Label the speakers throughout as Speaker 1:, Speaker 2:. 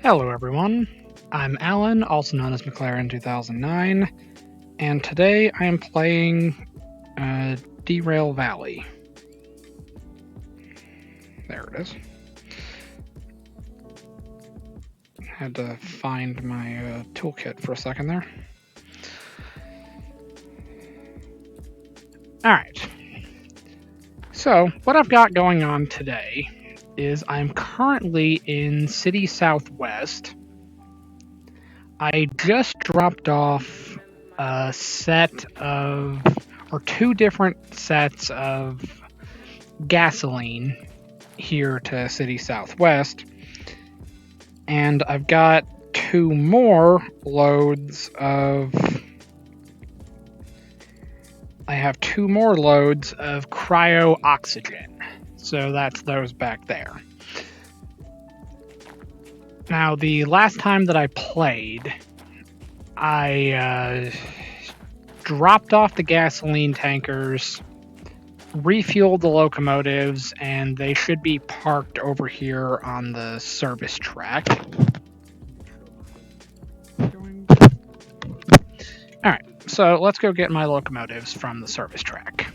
Speaker 1: Hello everyone, I'm Alan, also known as McLaren 2009, and today I am playing Derail Valley. There it is. Had to find my toolkit for a second there. Alright, so what I've got going on today is I'm currently in City Southwest. I just dropped off a set of, or two different sets of gasoline here to City Southwest, and I've got two more loads of cryo oxygen, so that's those back there. Now, the last time that I played, I dropped off the gasoline tankers, refueled the locomotives, and they should be parked over here on the service track. Alright, so let's go get my locomotives from the service track.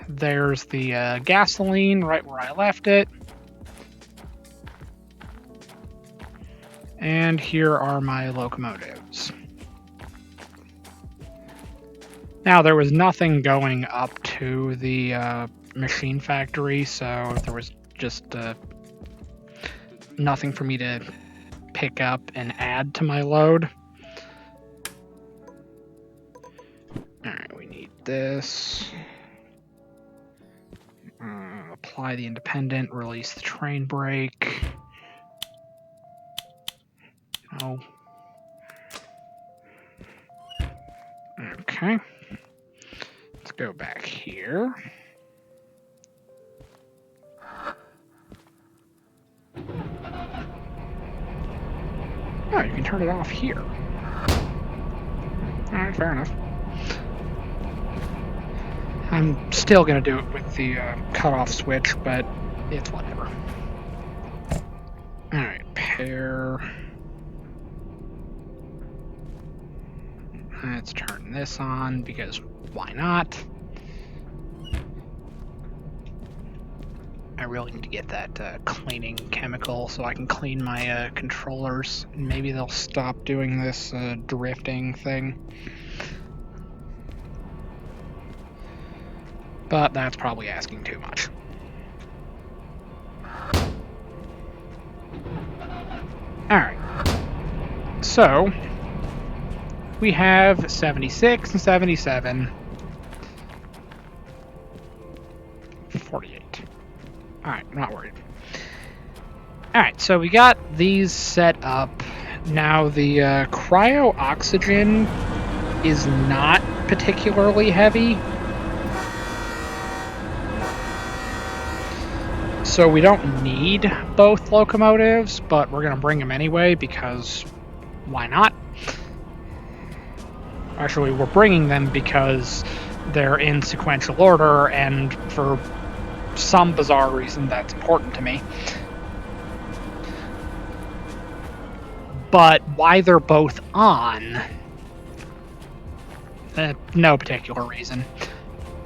Speaker 1: There's the gasoline right where I left it. And here are my locomotives. Now, there was nothing going up to the machine factory, so there was just nothing for me to pick up and add to my load. Alright, we need this. Apply the independent, release the train brake. Oh. Okay. Let's go back here. Oh, you can turn it off here. Alright, fair enough. I'm still gonna do it with the cutoff switch, but it's whatever. Alright, pair. Let's turn this on, because why not? I really need to get that cleaning chemical so I can clean my controllers. Maybe they'll stop doing this drifting thing. But that's probably asking too much. Alright. So, we have 76 and 77. 48. Alright, I'm not worried. Alright, so we got these set up. Now, the cryo oxygen is not particularly heavy. So we don't need both locomotives, but we're going to bring them anyway, because why not? Actually, we're bringing them because they're in sequential order, and for some bizarre reason that's important to me. But why they're both on, no particular reason.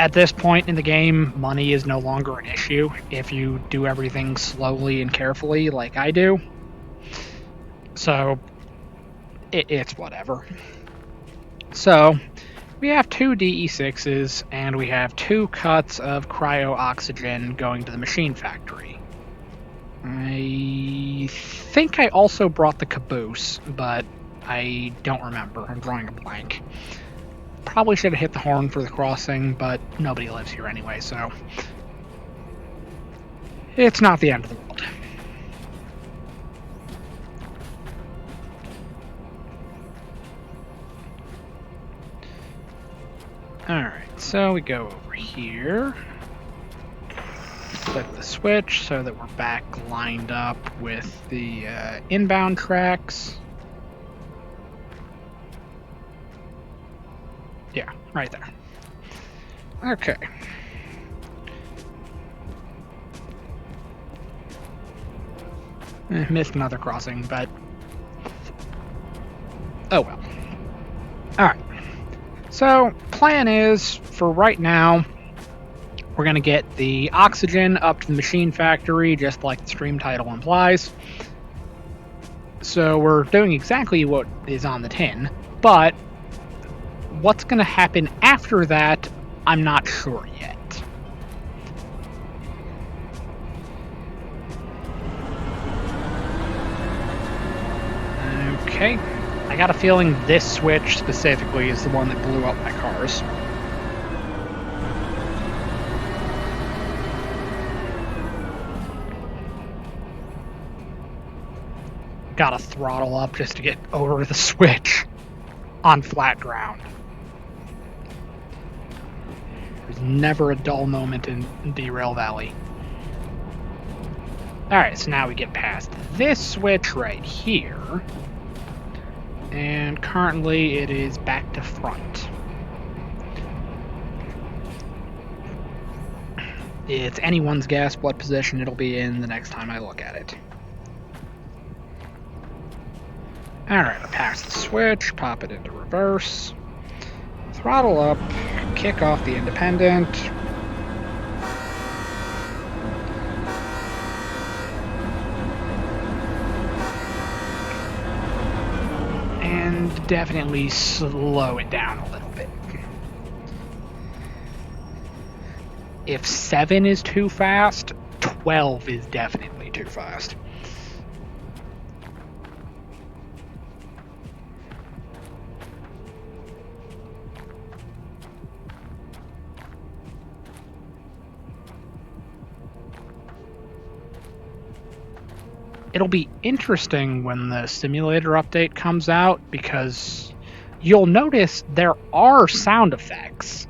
Speaker 1: At this point in the game, money is no longer an issue if you do everything slowly and carefully like I do. So, it's whatever. So, we have two DE6s, and we have two cuts of cryo oxygen going to the machine factory. I think I also brought the caboose, but I don't remember. I'm drawing a blank. Probably should have hit the horn for the crossing, but nobody lives here anyway, so it's not the end of the world. Alright, so we go over here, flip the switch so that we're back lined up with the inbound tracks. Yeah, right there. Okay. Missed another crossing, but oh well. Alright. So, plan is, for right now, we're going to get the oxygen up to the machine factory, just like the stream title implies. So we're doing exactly what is on the tin, but what's going to happen after that, I'm not sure yet. Okay, I got a feeling this switch specifically is the one that blew up my cars. Gotta throttle up just to get over the switch on flat ground. There's never a dull moment in Derail Valley. Alright, so now we get past this switch right here. And currently it is back to front. It's anyone's guess what position it'll be in the next time I look at it. Alright, I pass the switch, pop it into reverse, throttle up, kick off the independent. And definitely slow it down a little bit. If 7 is too fast, 12 is definitely too fast. It'll be interesting when the simulator update comes out, because you'll notice there are sound effects.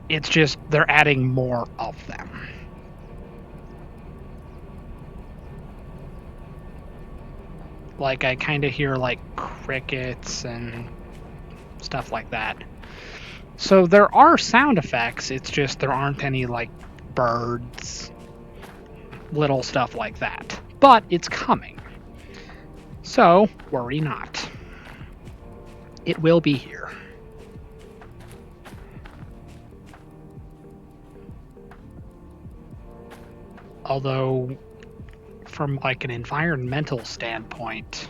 Speaker 1: It's just they're adding more of them. Like, I kind of hear, like, crickets and stuff like that. So there are sound effects, it's just there aren't any, like, birds, little stuff like that. But it's coming. So, worry not. It will be here. Although, from like an environmental standpoint,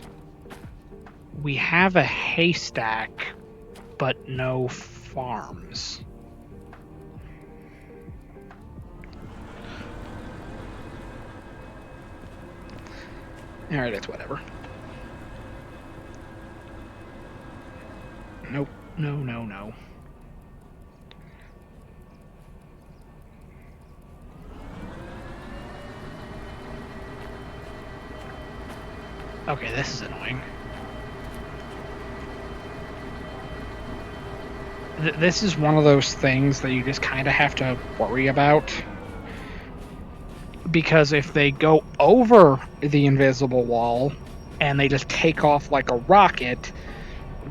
Speaker 1: we have a haystack, but no farms. Alright, it's whatever. Nope. No, no, no. Okay, this is annoying. This is one of those things that you just kind of have to worry about. Because if they go over the invisible wall and they just take off like a rocket,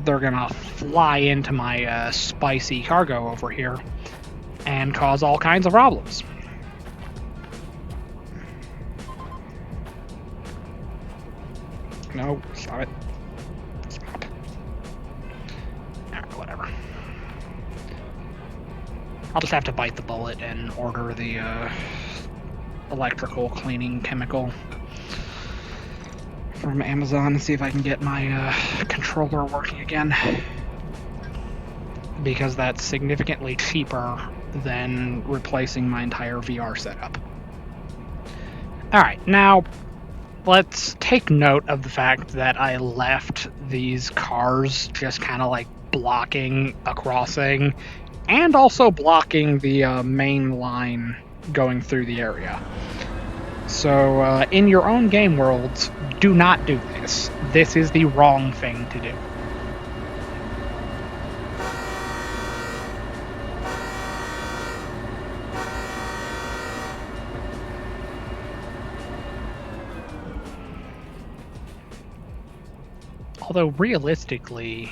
Speaker 1: they're gonna fly into my spicy cargo over here and cause all kinds of problems. No, stop it. Stop. Alright, whatever. I'll just have to bite the bullet and order the electrical cleaning chemical from Amazon and see if I can get my controller working again. Because that's significantly cheaper than replacing my entire VR setup. Alright, now let's take note of the fact that I left these cars just kind of like blocking a crossing and also blocking the main line going through the area. So in your own game worlds, do not do this. This is the wrong thing to do. Although realistically,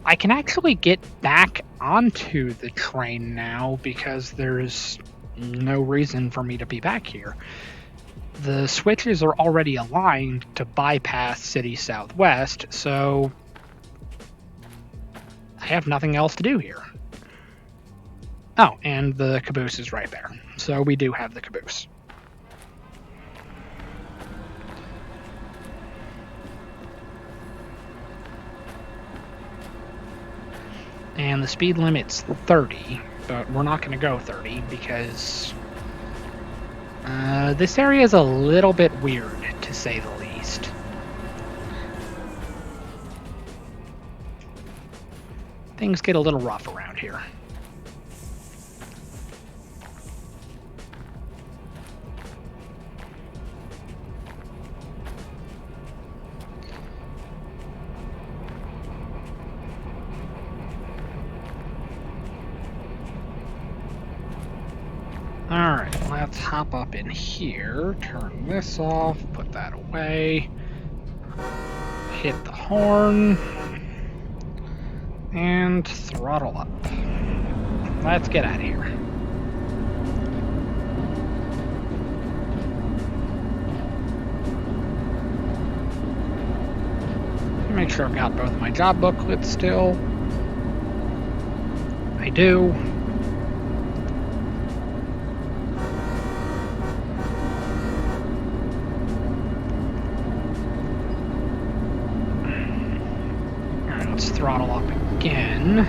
Speaker 1: I can actually get back onto the train now because there's no reason for me to be back here. the switches are already aligned to bypass City Southwest, so I have nothing else to do here. Oh, and the caboose is right there. So we do have the caboose. And the speed limit's 30, but we're not going to go 30 because this area is a little bit weird, to say the least. Things get a little rough around here. Alright, let's hop up in here, turn this off, put that away, hit the horn, and throttle up. Let's get out of here. Make sure I've got both of my job booklets still. I do. Throttle up again.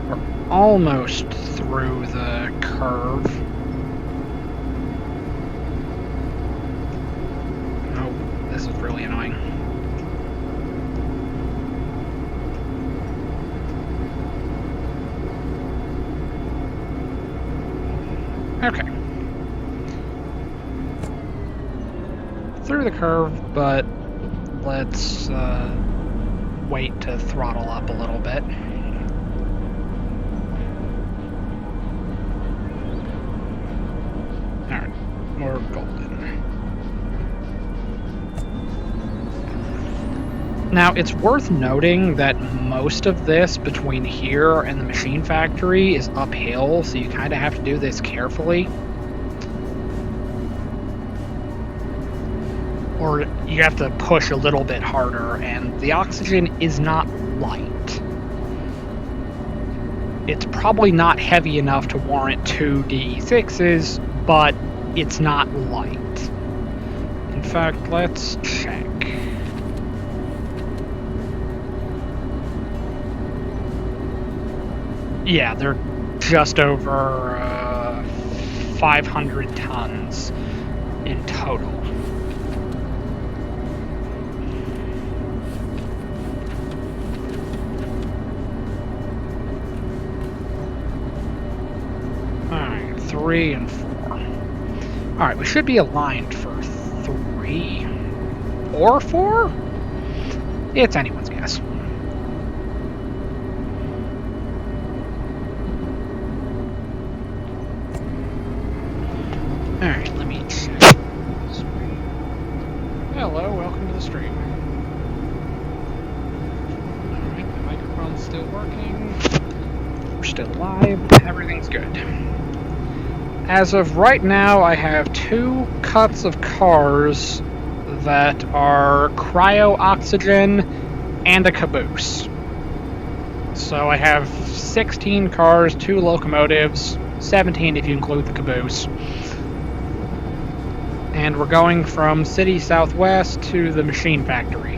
Speaker 1: We're almost through the curve. Oh, this is really annoying. Okay. Through the curve, but let's wait to throttle up a little bit. Alright, we're golden. Now, it's worth noting that most of this between here and the machine factory is uphill, so you kind of have to do this carefully. Or you have to push a little bit harder, and the oxygen is not light. It's probably not heavy enough to warrant 2 DE6s, but it's not light. In fact, let's check. Yeah, they're just over 500 tons in total. Alright, 3 and 4. Alright, we should be aligned for 3 or 4? It's anyone's guess. Alright, let me check the stream. Hello, welcome to the stream. Alright, the microphone's still working. We're still live. Everything's good. As of right now, I have 2 cuts of cars that are cryo-oxygen and a caboose. So I have 16 cars, 2 locomotives, 17 if you include the caboose. And we're going from City Southwest to the machine factory.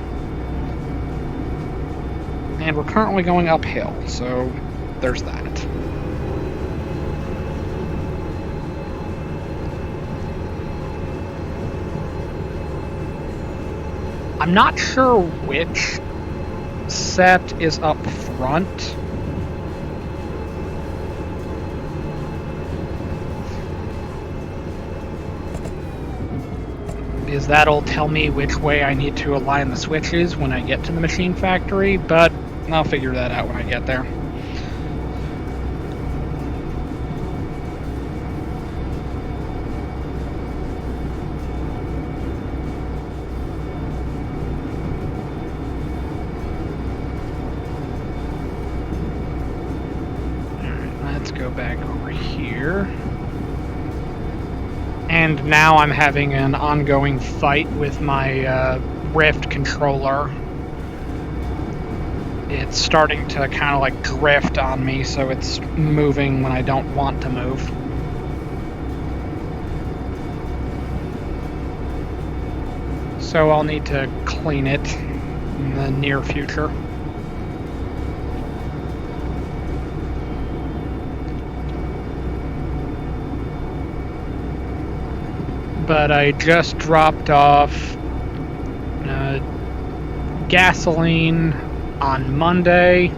Speaker 1: And we're currently going uphill, so there's that. I'm not sure which set is up front. Because that'll tell me which way I need to align the switches when I get to the machine factory, but I'll figure that out when I get there. Alright, let's go back over here. And And now I'm having an ongoing fight with my Rift controller. It's starting to kind of like drift on me, so it's moving when I don't want to move. So I'll need to clean it in the near future. But I just dropped off gasoline on Monday,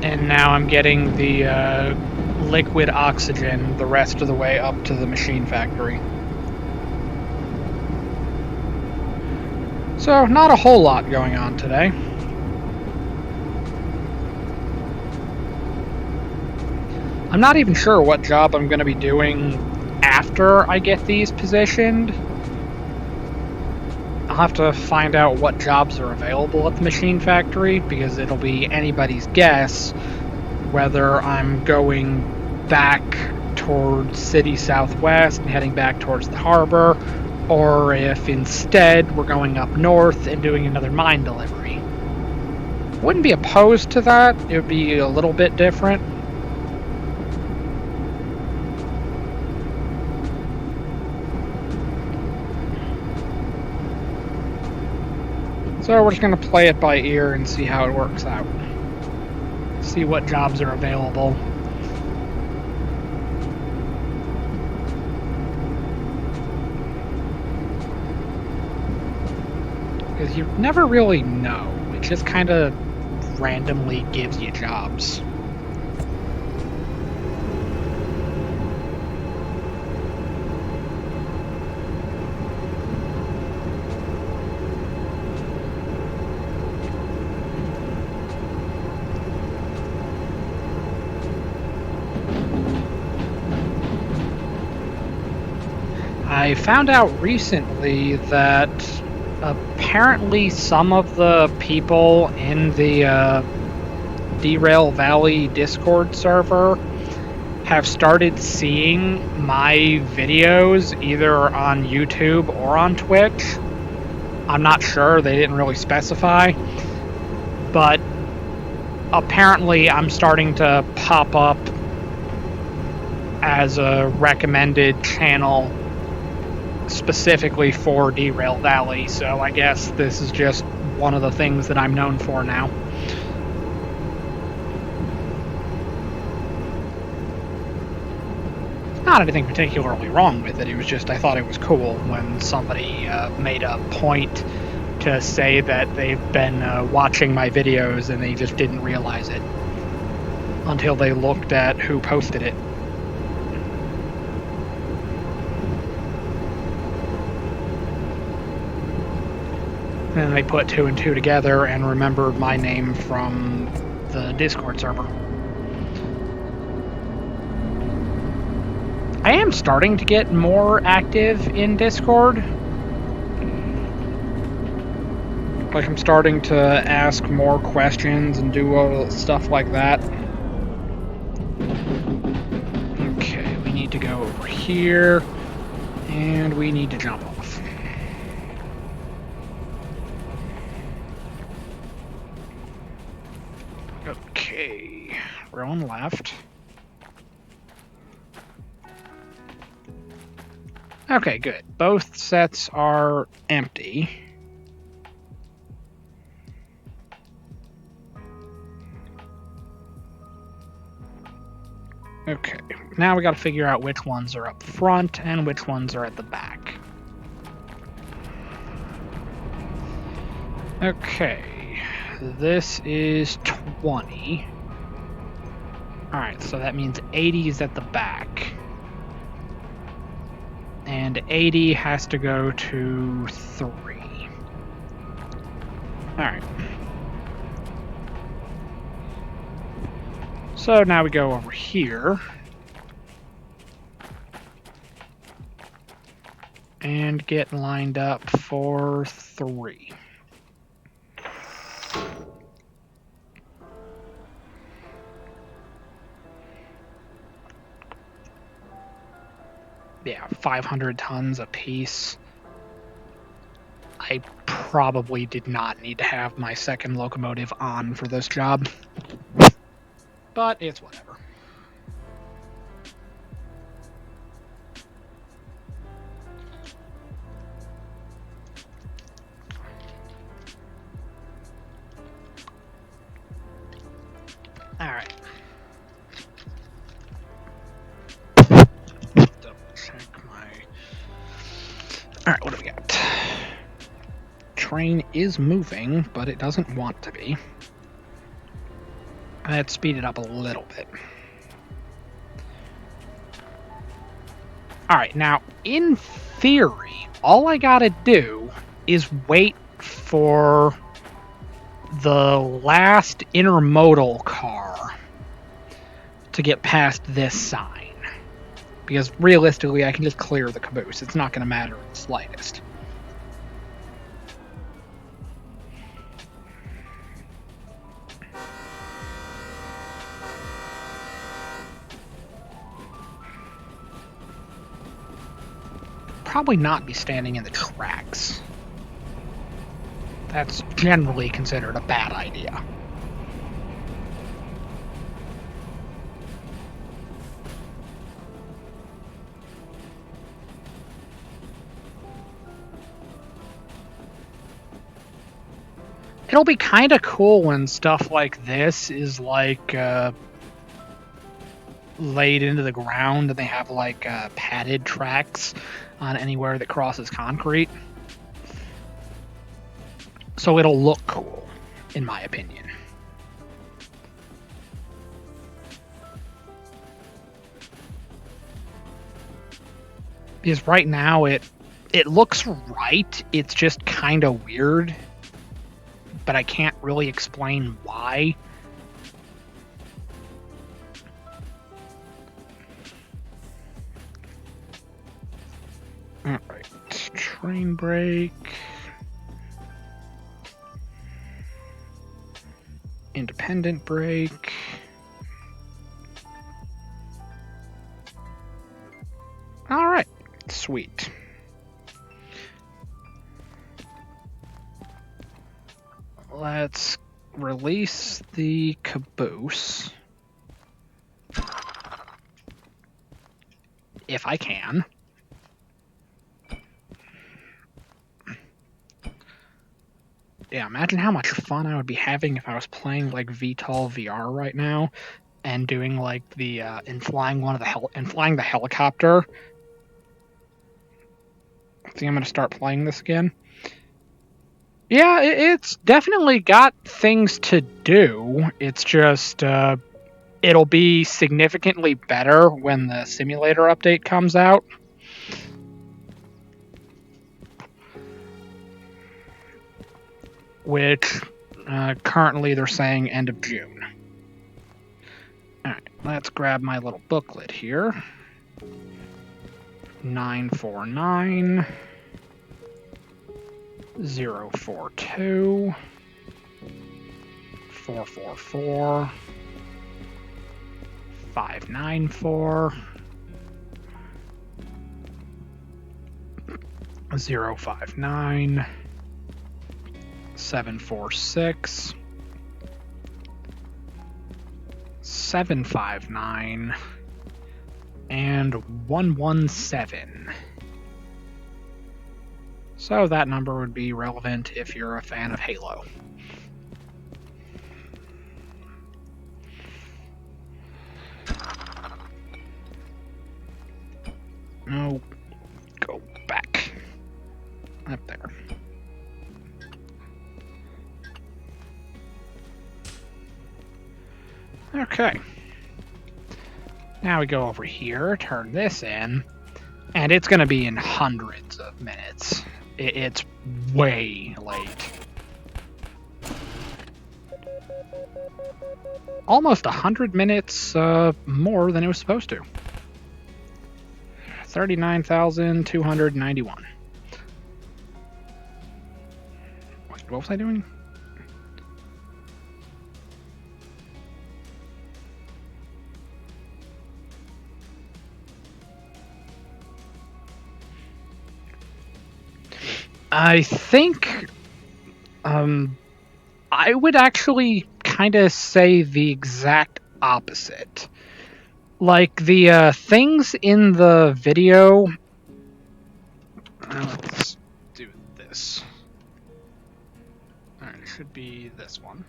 Speaker 1: and now I'm getting the liquid oxygen the rest of the way up to the machine factory. So, not a whole lot going on today. I'm not even sure what job I'm going to be doing after I get these positioned. I'll have to find out what jobs are available at the machine factory, because it'll be anybody's guess whether I'm going back towards City Southwest and heading back towards the harbor, or if instead we're going up north and doing another mine delivery. Wouldn't be opposed to that. It would be a little bit different. So we're just going to play it by ear and see how it works out. See what jobs are available. Because you never really know. It just kind of randomly gives you jobs. I found out recently that apparently some of the people in the Derail Valley Discord server have started seeing my videos either on YouTube or on Twitch. I'm not sure, they didn't really specify, but apparently I'm starting to pop up as a recommended channel specifically for Derail Valley, so I guess this is just one of the things that I'm known for now. Not anything particularly wrong with it, it was just I thought it was cool when somebody made a point to say that they've been watching my videos and they just didn't realize it until they looked at who posted it. And they put 2 and 2 together and remembered my name from the Discord server. I am starting to get more active in Discord. Like, I'm starting to ask more questions and do stuff like that. Okay, we need to go over here, and we need to jump off. Okay, we're on left. Okay, good. Both sets are empty. Okay, now we gotta figure out which ones are up front and which ones are at the back. Okay, this is 20. Alright, so that means 80 is at the back. And 80 has to go to 3. Alright. So now we go over here. And get lined up for 3. Yeah. yeah, 500 tons a piece. I probably did not need to have my second locomotive on for this job. But it's whatever. Alright. Double check my... Alright, what do we got? Train is moving, but it doesn't want to be. Let's speed it up a little bit. Alright, now, in theory, all I gotta do is wait for the last intermodal car to get past this sign. Because realistically, I can just clear the caboose. It's not going to matter in the slightest. Probably not be standing in the tracks. That's generally considered a bad idea. It'll be kind of cool when stuff like this is like laid into the ground and they have like padded tracks on anywhere that crosses concrete. So it'll look cool, in my opinion. Because right now it looks right, it's just kind of weird. But I can't really explain why. Alright, train brake. Independent brake. Alright, sweet. Let's release the caboose. If I can. Yeah, imagine how much fun I would be having if I was playing like VTOL VR right now and doing like the and flying the helicopter. I think I'm gonna start playing this again. Yeah, it's definitely got things to do. It's just it'll be significantly better when the simulator update comes out. Which currently they're saying end of June. Alright, let's grab my little booklet here. 949 042 444 594 059 746 759 and 117. So that number would be relevant if you're a fan of Halo. No, go back. Up there. Okay. Now we go over here, turn this in, and it's going to be in hundreds of minutes. It's way late. Almost 100 minutes more than it was supposed to. 39,291. What was I doing? I think I would actually kind of say the exact opposite. Like the things in the video. Let's do this. Alright, it should be this one.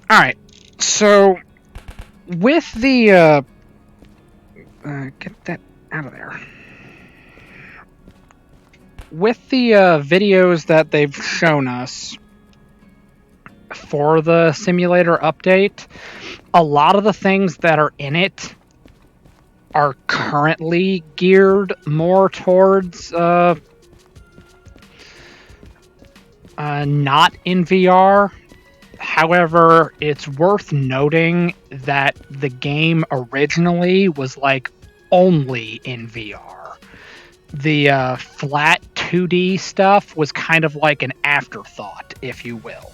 Speaker 1: Alright, so with the get that out of there. With the videos that they've shown us for the simulator update, a lot of the things that are in it are currently geared more towards not in VR. However, it's worth noting that the game originally was like only in VR. The flat 2D stuff was kind of like an afterthought, if you will.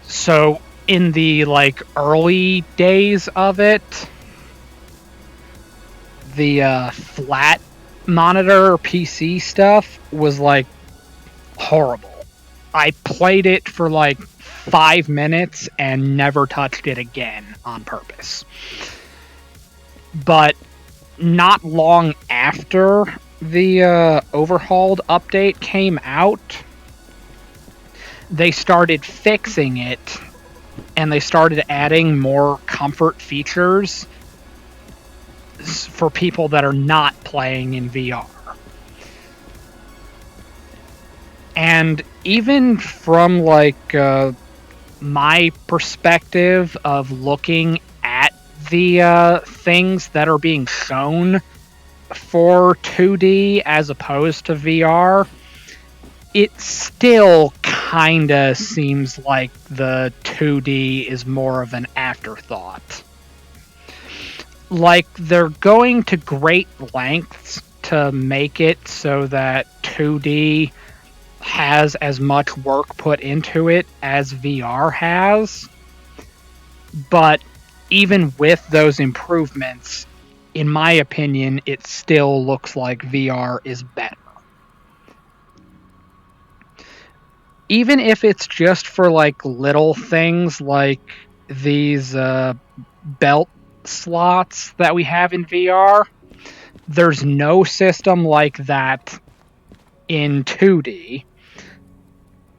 Speaker 1: So in the like early days of it, the flat monitor PC stuff was like horrible. I played it for like 5 minutes and never touched it again on purpose. But not long after the Overhauled update came out, they started fixing it and they started adding more comfort features for people that are not playing in VR. And even from like my perspective of looking at the things that are being shown for 2D as opposed to VR, it still kinda seems like the 2D is more of an afterthought. Like, they're going to great lengths to make it so that 2D has as much work put into it as VR has. But even with those improvements, in my opinion, it still looks like VR is better. Even if it's just for like little things like these belt slots that we have in VR, there's no system like that in 2D.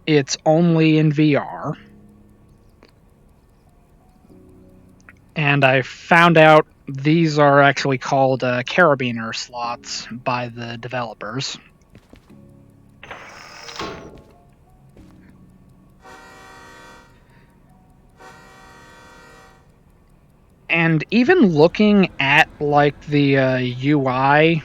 Speaker 1: It's only in VR. And I found out these are actually called carabiner slots by the developers. And even looking at like the UI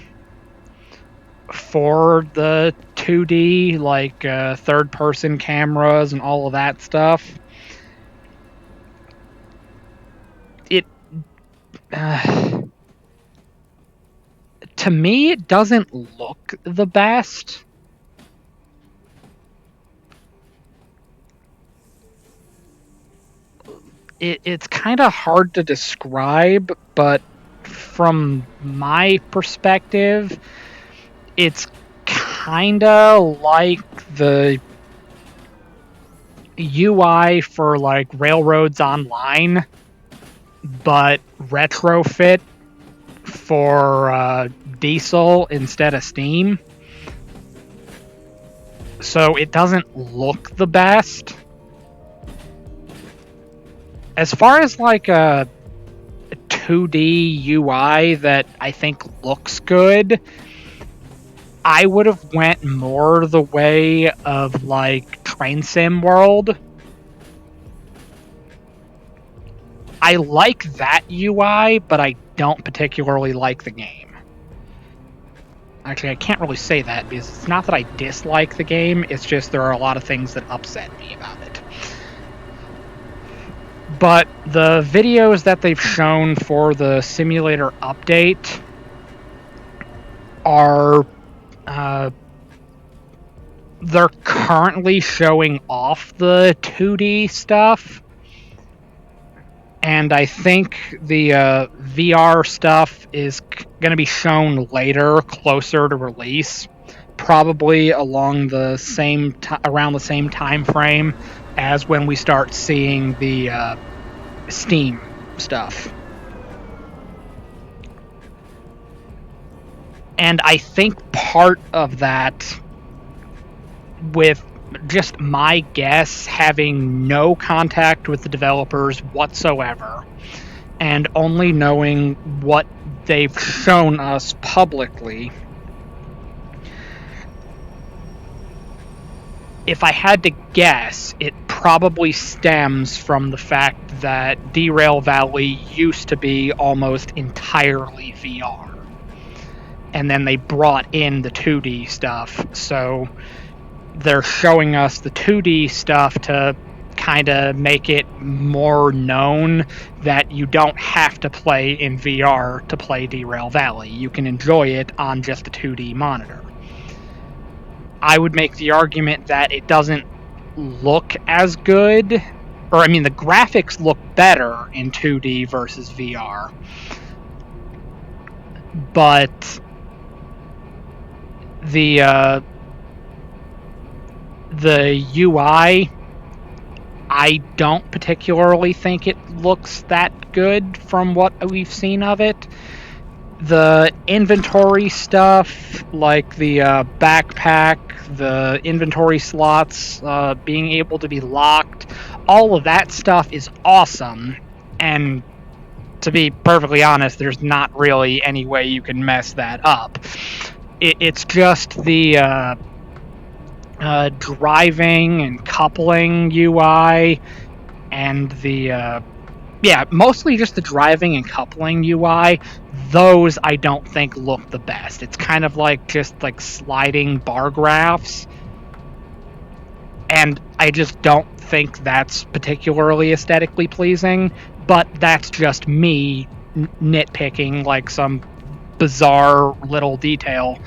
Speaker 1: for the 2D, like third-person cameras and all of that stuff, it to me it doesn't look the best. It's kind of hard to describe, but from my perspective, it's kind of like the UI for like Railroads Online, but retrofit for diesel instead of steam. So it doesn't look the best. As far as like a 2D UI that I think looks good, I would have went more the way of like Train Sim World. I like that UI, but I don't particularly like the game. Actually, I can't really say that because it's not that I dislike the game, it's just there are a lot of things that upset me about it. But the videos that they've shown for the simulator update are they're currently showing off the 2D stuff, And I think the VR stuff is going to be shown later, closer to release, probably along the same around the same time frame as when we start seeing the Steam stuff. And I think part of that, with just my guess, having no contact with the developers whatsoever, and only knowing what they've shown us publicly, if I had to guess, it probably stems from the fact that Derail Valley used to be almost entirely VR. And then they brought in the 2D stuff, so they're showing us the 2D stuff to kind of make it more known that you don't have to play in VR to play Derail Valley. You can enjoy it on just a 2D monitor. I would make the argument that it doesn't look as good, or I mean, the graphics look better in 2D versus VR, but the UI, I don't particularly think it looks that good from what we've seen of it. The inventory stuff, like the backpack, the inventory slots being able to be locked, all of that stuff is awesome. And to be perfectly honest, there's not really any way you can mess that up. It's just the driving and coupling UI and the mostly just the driving and coupling UI. Those I don't think look the best. It's kind of like just like sliding bar graphs, and I just don't think that's particularly aesthetically pleasing. But that's just me nitpicking like some bizarre little detail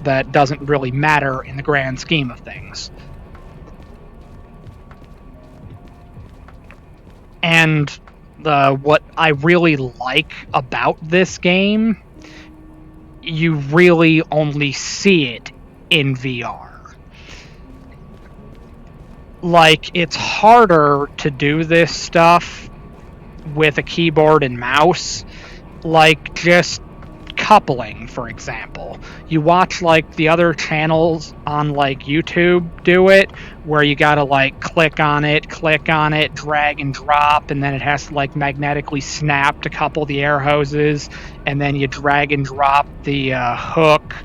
Speaker 1: that doesn't really matter in the grand scheme of things. And what I really like about this game, you really only see it in VR. Like, it's harder to do this stuff with a keyboard and mouse. Like, just coupling, for example. You watch like the other channels on like YouTube do it, where you gotta like click on it, drag and drop, and then it has to like magnetically snap to couple the air hoses, and then you drag and drop the hook,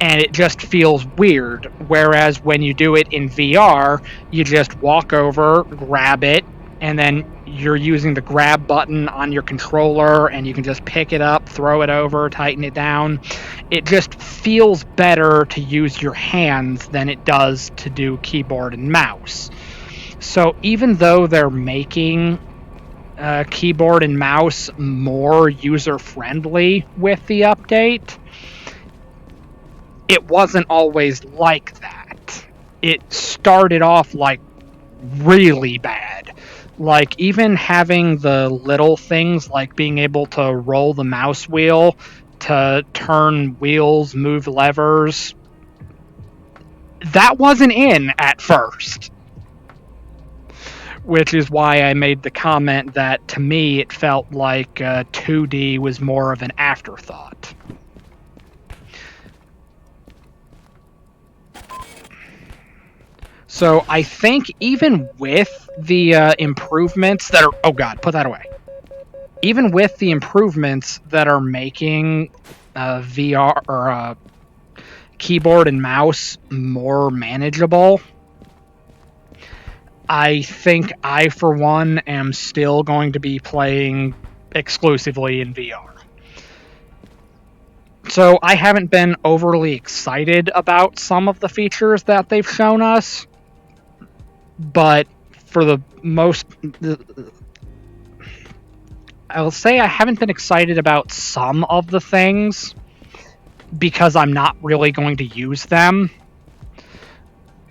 Speaker 1: and it just feels weird. Whereas when you do it in VR, you just walk over, grab it, and then you're using the grab button on your controller, and you can just pick it up, throw it over, tighten it down. It just feels better to use your hands than it does to do keyboard and mouse. So even though they're making keyboard and mouse more user-friendly with the update, it wasn't always like that. It started off like really bad. Like, even having the little things like being able to roll the mouse wheel to turn wheels, move levers, that wasn't in at first. Which is why I made the comment that to me it felt like 2D was more of an afterthought. So I think even with the improvements that are... Oh god, put that away. Even with the improvements that are making VR or keyboard and mouse more manageable, I think I, for one, am still going to be playing exclusively in VR. So I haven't been overly excited about some of the features that they've shown us, but for the most... I'll say I haven't been excited about some of the things because I'm not really going to use them.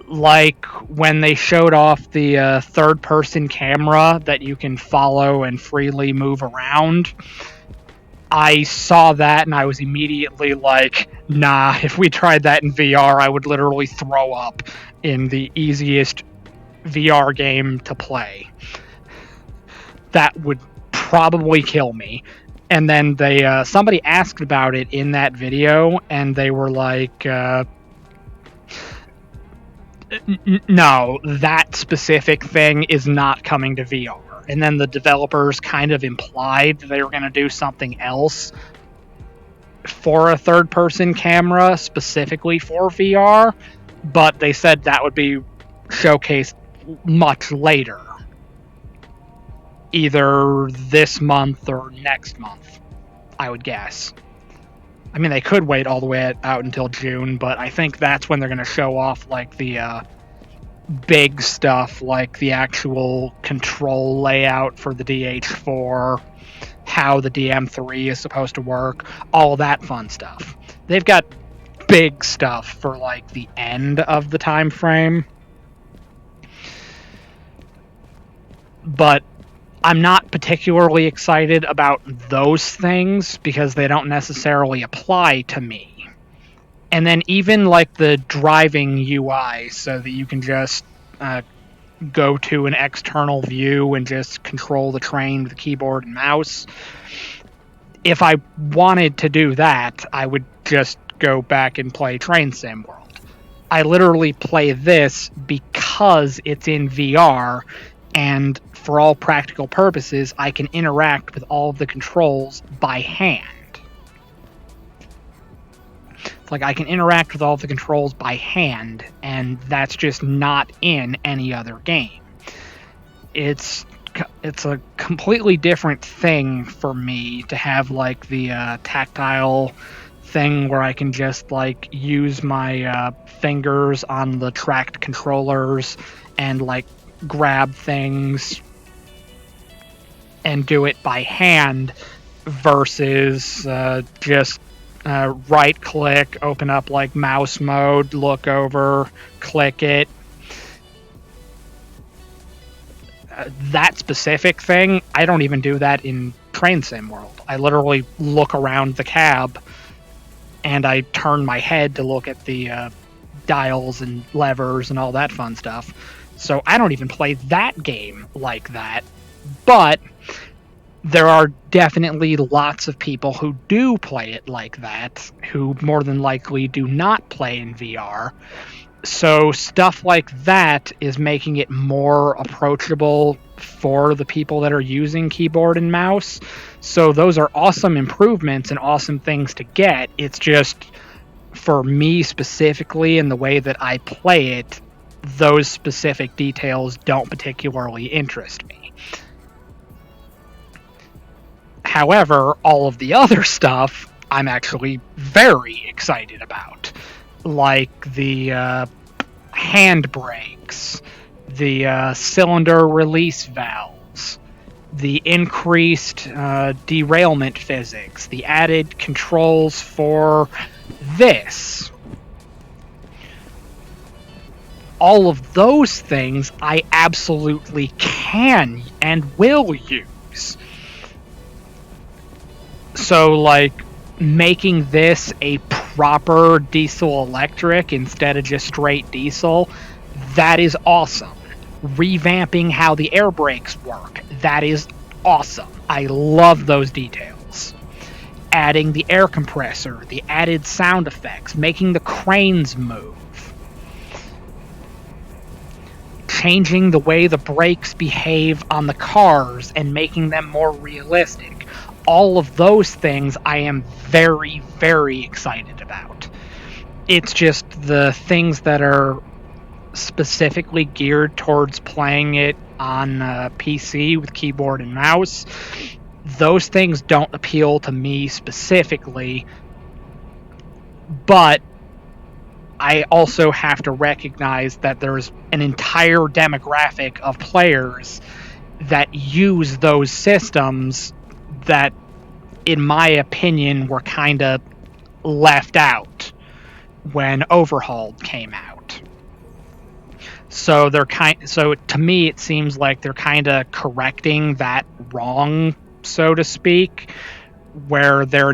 Speaker 1: Like when they showed off the third-person camera that you can follow and freely move around, I saw that and I was immediately like, nah, if we tried that in VR, I would literally throw up in the easiest VR game to play. That would probably kill me. And then somebody asked about it in that video, and they were like, no, that specific thing is not coming to VR. And then the developers kind of implied they were going to do something else for a third-person camera specifically for VR, but they said that would be showcased much later. Either this month or next month, I would guess. I mean, they could wait all the way out until June, but I think that's when they're going to show off like the big stuff, like the actual control layout for the DH4, how the DM3 is supposed to work, all that fun stuff. They've got big stuff for like the end of the time frame. But I'm not particularly excited about those things because they don't necessarily apply to me. And then even like the driving UI, so that you can just go to an external view and just control the train with the keyboard and mouse. If I wanted to do that, I would just go back and play Train Sim World. I literally play this because it's in VR, and for all practical purposes, I can interact with all of the controls by hand. It's like I can interact with all of the controls by hand, and that's just not in any other game. It's a completely different thing for me to have like the tactile thing where I can just like use my fingers on the tracked controllers and like grab things and do it by hand versus just right click, open up like mouse mode, look over, click it. That specific thing, I don't even do that in Train Sim World. I literally look around the cab and I turn my head to look at the dials and levers and all that fun stuff. So I don't even play that game like that. But there are definitely lots of people who do play it like that, who more than likely do not play in VR. So stuff like that is making it more approachable for the people that are using keyboard and mouse. So those are awesome improvements and awesome things to get. It's just, for me specifically, and the way that I play it, those specific details don't particularly interest me. However, all of the other stuff I'm actually very excited about. Like the handbrakes, the cylinder release valves, the increased derailment physics, the added controls for this. All of those things I absolutely can and will use. So, like, making this a proper diesel electric instead of just straight diesel, that is awesome. Revamping how the air brakes work, that is awesome. I love those details. Adding the air compressor, the added sound effects, making the cranes move. Changing the way the brakes behave on the cars and making them more realistic. All of those things I am very, very excited about. It's just the things that are specifically geared towards playing it on PC with keyboard and mouse. Those things don't appeal to me specifically, but I also have to recognize that there's an entire demographic of players that use those systems that, in my opinion, were kind of left out when Overhauled came out. So so to me it seems like they're kind of correcting that wrong, so to speak, where they're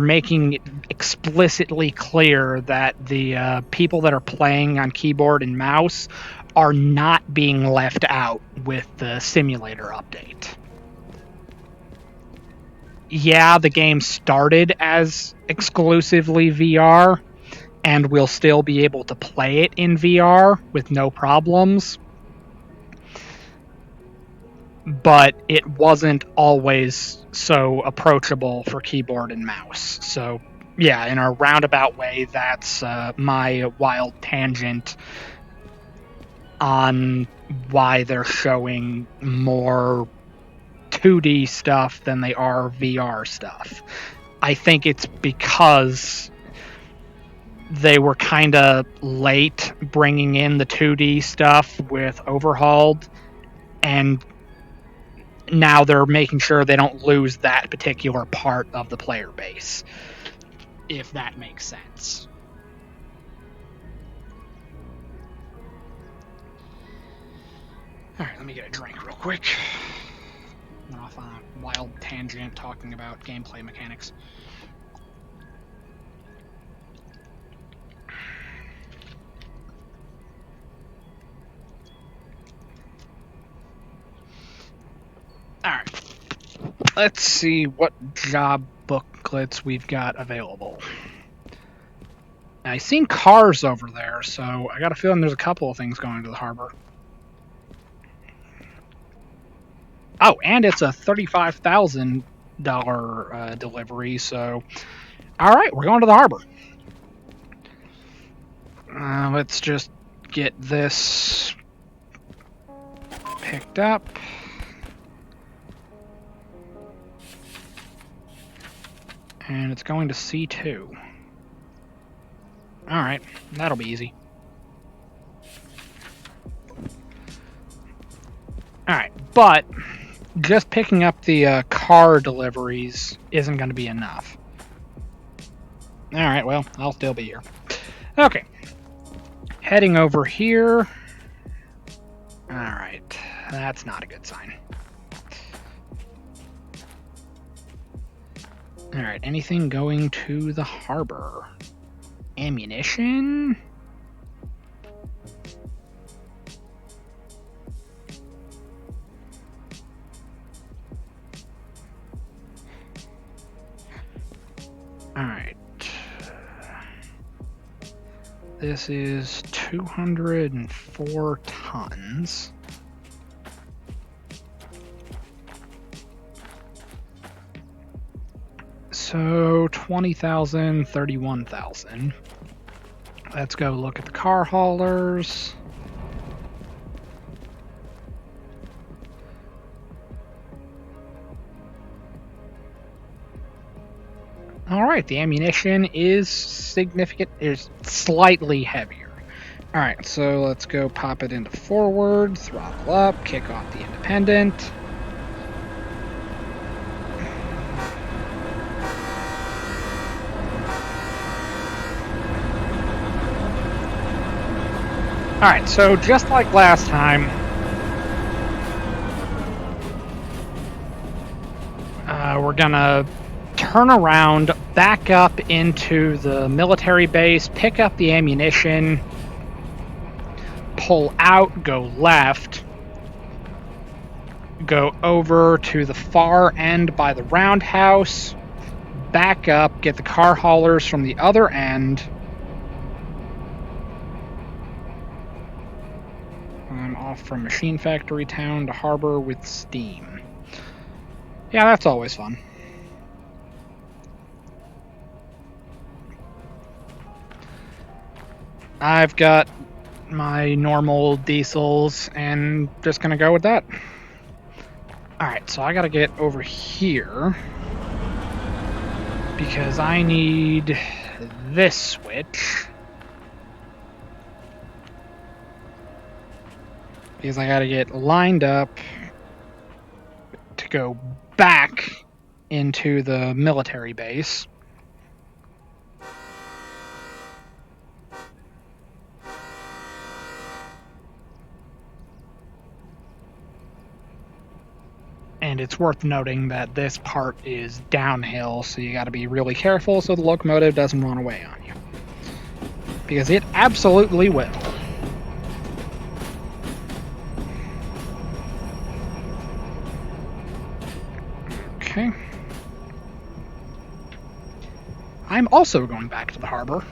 Speaker 1: making it explicitly clear that the people that are playing on keyboard and mouse are not being left out with the simulator update. Yeah, the game started as exclusively VR, and we'll still be able to play it in VR with no problems. But it wasn't always so approachable for keyboard and mouse. So, yeah, in a roundabout way, that's my wild tangent on why they're showing more 2D stuff than they are VR stuff. I think it's because they were kind of late bringing in the 2D stuff with Overhauled, and now they're making sure they don't lose that particular part of the player base, if that makes sense. Alright, let me get a drink real quick. Went off on a wild tangent talking about gameplay mechanics. Alright. Let's see what job booklets we've got available. I've seen cars over there, so I got a feeling there's a couple of things going to the harbor. Oh, and it's a $35,000 delivery, so... Alright, we're going to the harbor. Let's just get this picked up. And it's going to C2. Alright, that'll be easy. Alright, but just picking up the car deliveries isn't going to be enough. Alright, well, I'll still be here. Okay. Heading over here. Alright, that's not a good sign. Alright, anything going to the harbor? Ammunition? Alright. This is 204 tons. So 20,000, 31,000. Let's go look at the car haulers. Alright, the ammunition is slightly heavier. Alright, so let's go pop it into forward, throttle up, kick off the independent. Alright, so just like last time, we're gonna turn around, back up into the military base, pick up the ammunition, pull out, go left, go over to the far end by the roundhouse, back up, get the car haulers from the other end. I'm off from Machine Factory Town to Harbor with steam. Yeah, that's always fun. I've got my normal diesels and just gonna go with that. Alright, so I gotta get over here because I need this switch. Because I gotta get lined up to go back into the military base. And it's worth noting that this part is downhill, so you gotta be really careful so the locomotive doesn't run away on you. Because it absolutely will. Okay. I'm also going back to the harbor.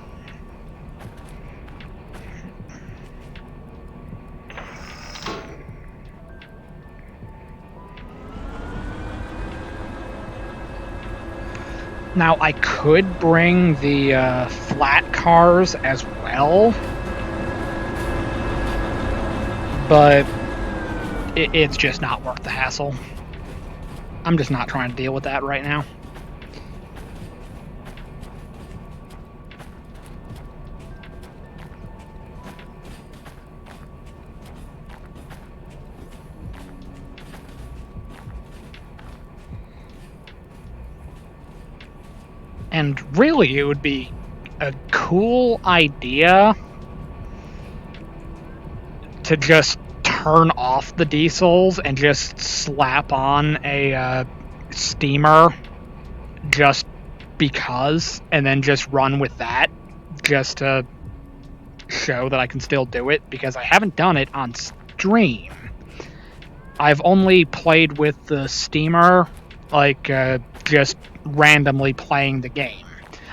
Speaker 1: Now, I could bring the flat cars as well, but it's just not worth the hassle. I'm just not trying to deal with that right now. And really, it would be a cool idea to just turn off the diesels and just slap on a steamer just because, and then just run with that just to show that I can still do it, because I haven't done it on stream. I've only played with the steamer, like, just randomly playing the game.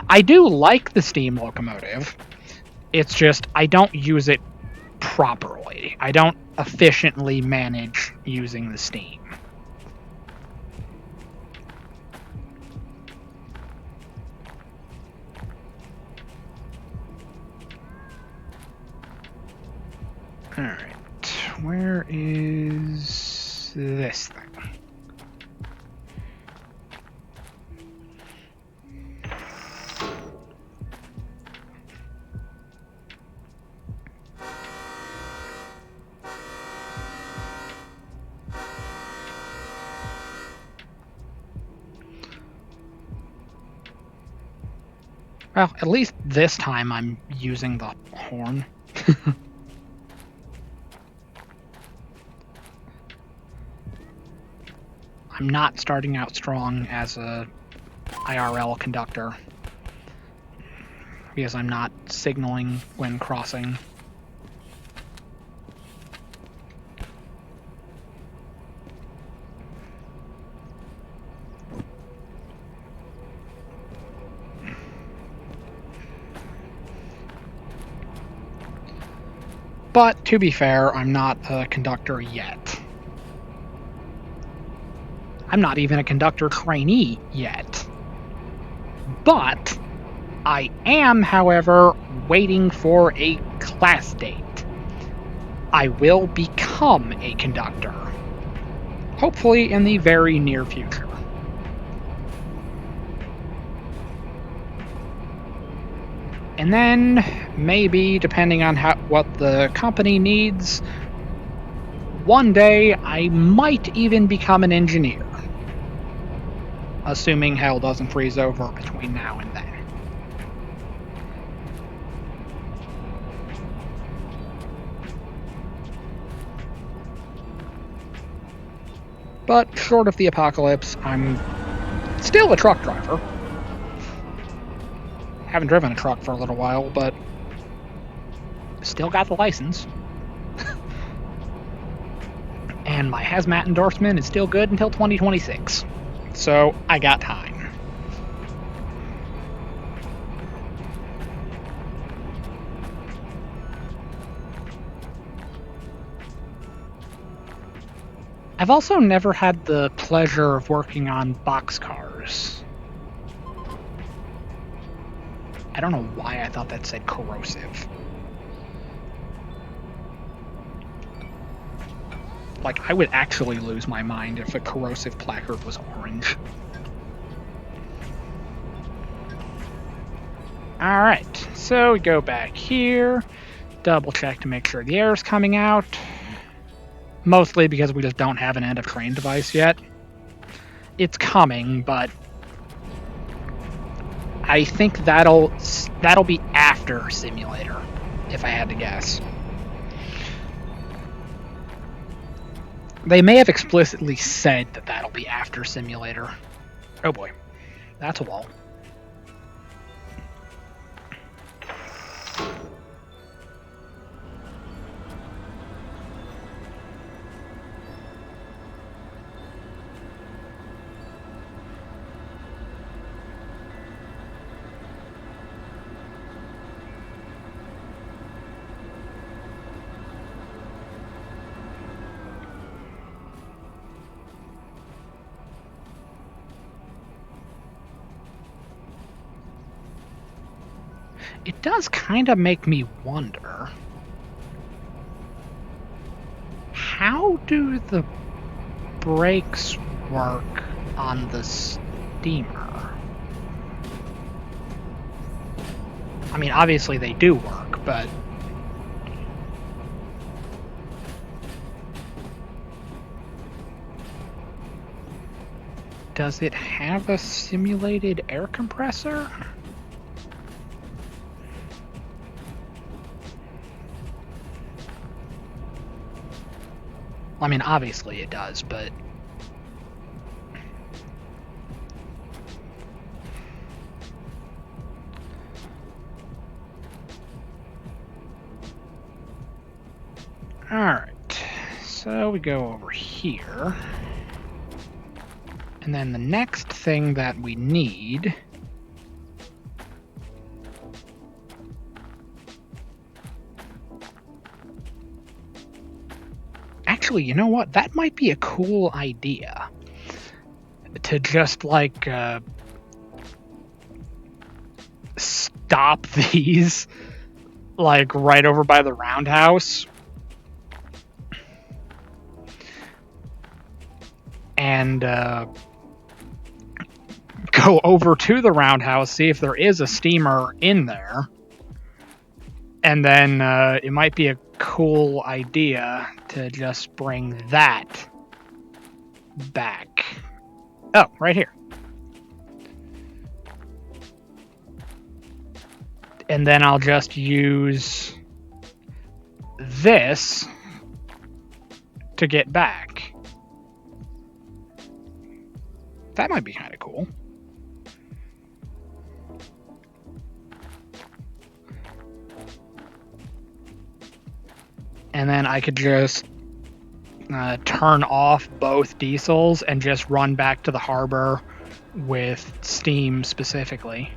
Speaker 1: I do like the steam locomotive. It's just I don't use it properly. I don't efficiently manage using the steam. Alright, where is this thing? Well, at least this time I'm using the horn. I'm not starting out strong as a IRL conductor, because I'm not signaling when crossing. But, to be fair, I'm not a conductor yet. I'm not even a conductor trainee yet. But, I am, however, waiting for a class date. I will become a conductor. Hopefully in the very near future. And then, maybe, depending on what the company needs, one day I might even become an engineer. Assuming hell doesn't freeze over between now and then. But short of the apocalypse, I'm still a truck driver. Haven't driven a truck for a little while, but still got the license. And my hazmat endorsement is still good until 2026. So I got time. I've also never had the pleasure of working on boxcars. I don't know why I thought that said corrosive. Like, I would actually lose my mind if a corrosive placard was orange. Alright, so we go back here, double check to make sure the air is coming out. Mostly because we just don't have an end of train device yet. It's coming, but I think that'll be after simulator, if I had to guess. They may have explicitly said that that'll be after simulator. Oh boy, that's a wall. It does kind of make me wonder, how do the brakes work on the steamer? I mean, obviously they do work, but... does it have a simulated air compressor? I mean, obviously it does, but... Alright, so we go over here. And then the next thing that we need... actually, you know what? That might be a cool idea. To just, like, stop these, like, right over by the roundhouse. And, go over to the roundhouse, see if there is a steamer in there. And then, it might be a cool idea to just bring that back. Oh, right here. And then I'll just use this to get back. That might be kind of cool. And then I could just turn off both diesels and just run back to the harbor with steam specifically.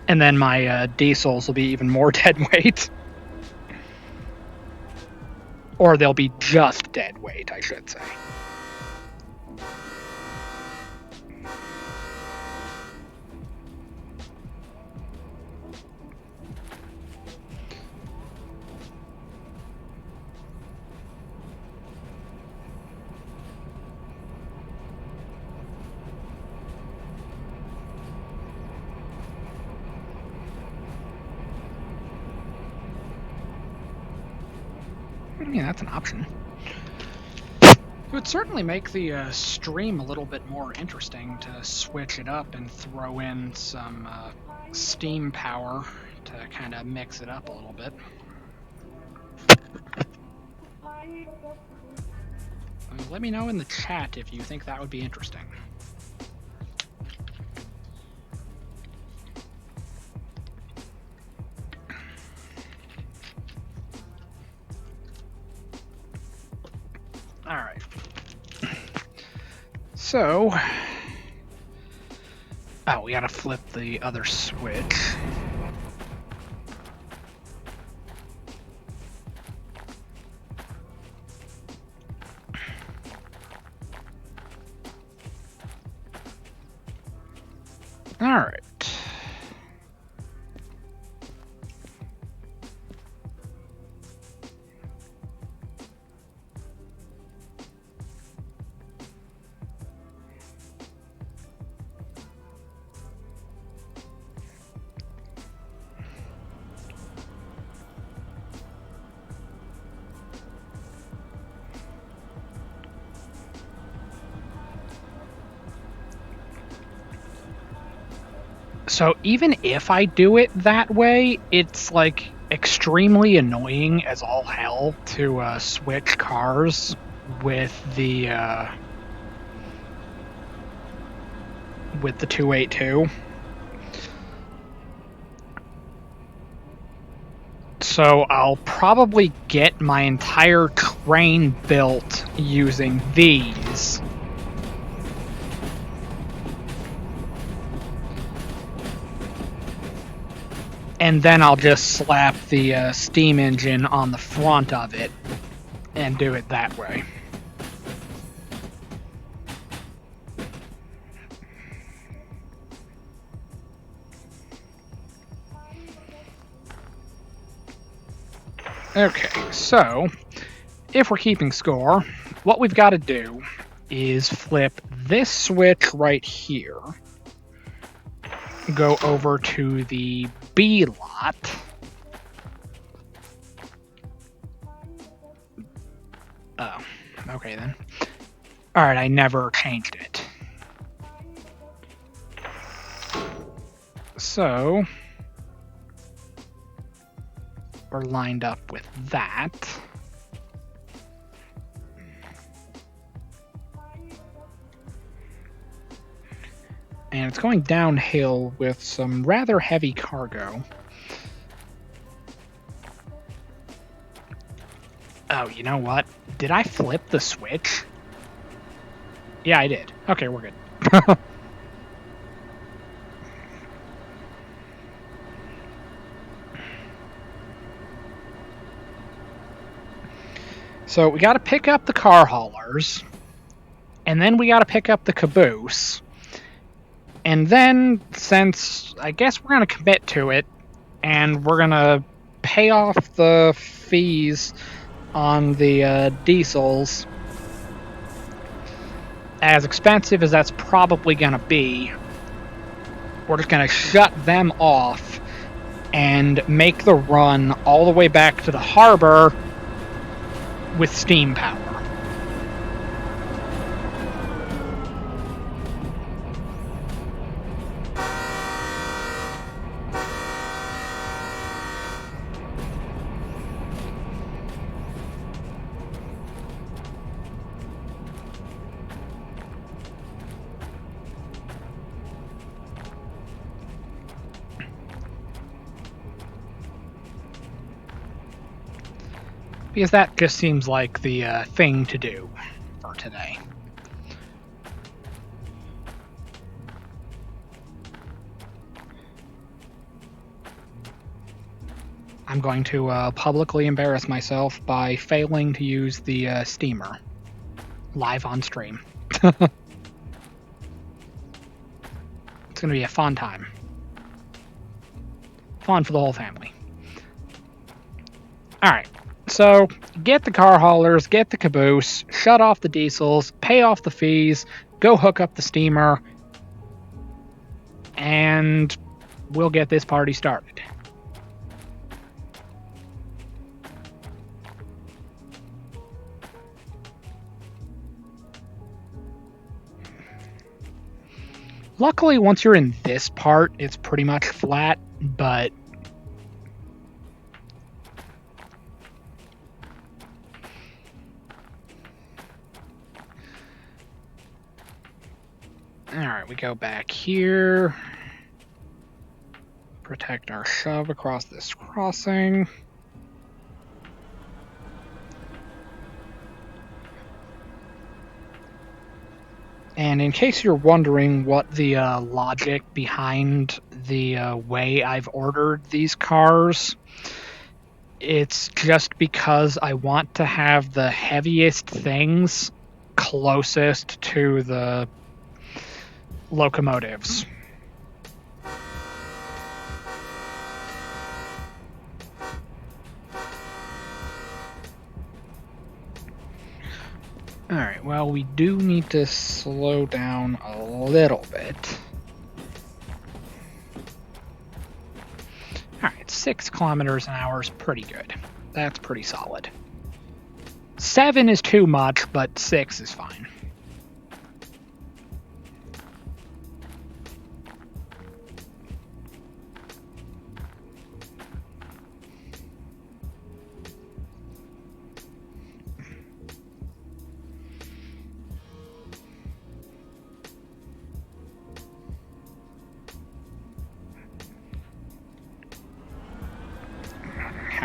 Speaker 1: And then my diesels will be even more dead weight. Or they'll be just dead weight, I should say. Yeah, that's an option. It would certainly make the stream a little bit more interesting to switch it up and throw in some steam power to kind of mix it up a little bit. Let me know in the chat if you think that would be interesting. Alright. So... oh, we gotta flip the other switch. Alright. So even if I do it that way, it's like extremely annoying as all hell to switch cars with the 282. So I'll probably get my entire train built using these. And then I'll just slap the steam engine on the front of it and do it that way. Okay, so if we're keeping score, what we've got to do is flip this switch right here, go over to the B lot, oh, okay then. Alright, I never changed it. So, we're lined up with that. And it's going downhill with some rather heavy cargo. Oh, you know what? Did I flip the switch? Yeah, I did. Okay, we're good. So we got to pick up the car haulers, and then we got to pick up the caboose. And then, since I guess we're going to commit to it, and we're going to pay off the fees on the diesels, as expensive as that's probably going to be, we're just going to shut them off and make the run all the way back to the harbor with steam power. Because that just seems like the thing to do for today. I'm going to publicly embarrass myself by failing to use the steamer live on stream. It's going to be a fun time. Fun for the whole family. Alright, so get the car haulers, get the caboose, shut off the diesels, pay off the fees, go hook up the steamer, and we'll get this party started. Luckily, once you're in this part, it's pretty much flat, but alright, we go back here. Protect our shove across this crossing. And in case you're wondering what the logic behind the way I've ordered these cars, it's just because I want to have the heaviest things closest to the locomotives. Alright, well, we do need to slow down a little bit. Alright, 6 kilometers an hour is pretty good. That's pretty solid. 7 is too much, but 6 is fine.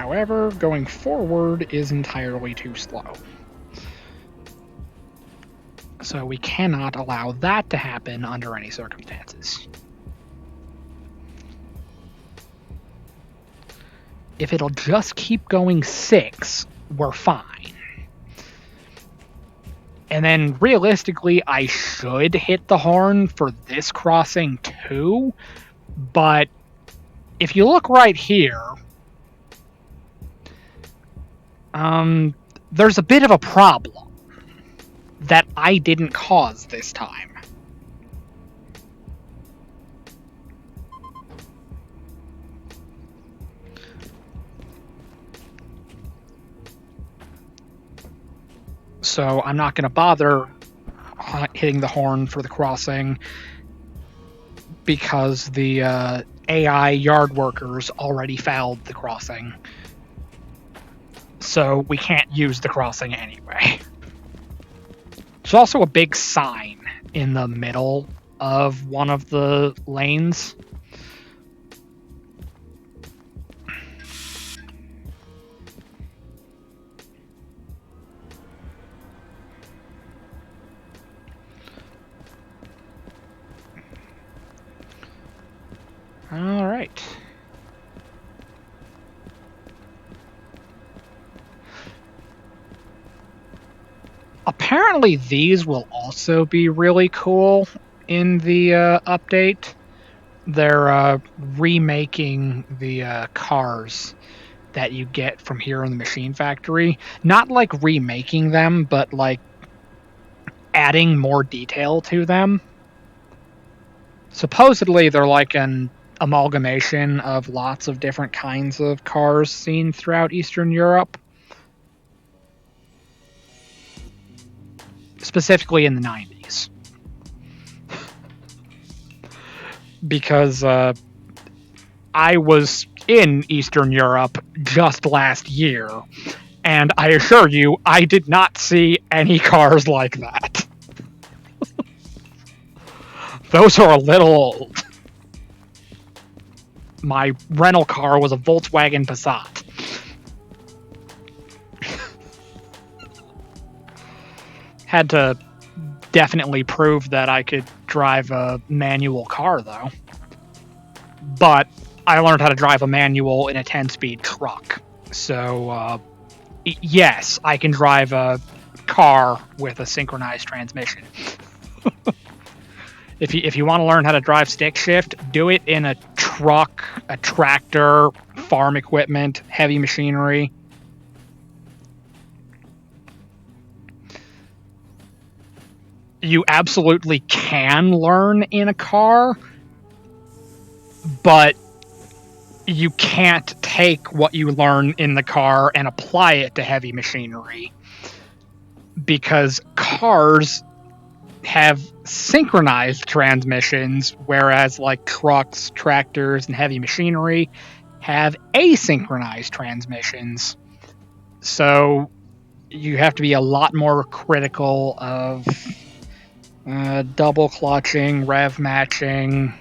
Speaker 1: However, going forward is entirely too slow. So we cannot allow that to happen under any circumstances. If it'll just keep going 6, we're fine. And then realistically, I should hit the horn for this crossing too, but if you look right here, there's a bit of a problem that I didn't cause this time. So I'm not going to bother hitting the horn for the crossing because the AI yard workers already fouled the crossing. So we can't use the crossing anyway. There's also a big sign in the middle of one of the lanes. All right. Apparently these will also be really cool in the update. They're remaking the cars that you get from here in the machine factory. Not like remaking them, but like adding more detail to them. Supposedly they're like an amalgamation of lots of different kinds of cars seen throughout Eastern Europe. Specifically in the 90s. Because I was in Eastern Europe just last year, and I assure you, I did not see any cars like that. Those are a little old. My rental car was a Volkswagen Passat. Had to definitely prove that I could drive a manual car, though. But I learned how to drive a manual in a 10-speed truck. So, yes, I can drive a car with a synchronized transmission. If you want to learn how to drive stick shift, do it in a truck, a tractor, farm equipment, heavy machinery. You absolutely can learn in a car, but you can't take what you learn in the car and apply it to heavy machinery, because cars have synchronized transmissions, whereas like trucks, tractors, and heavy machinery have asynchronized transmissions. So you have to be a lot more critical of double clutching, rev matching,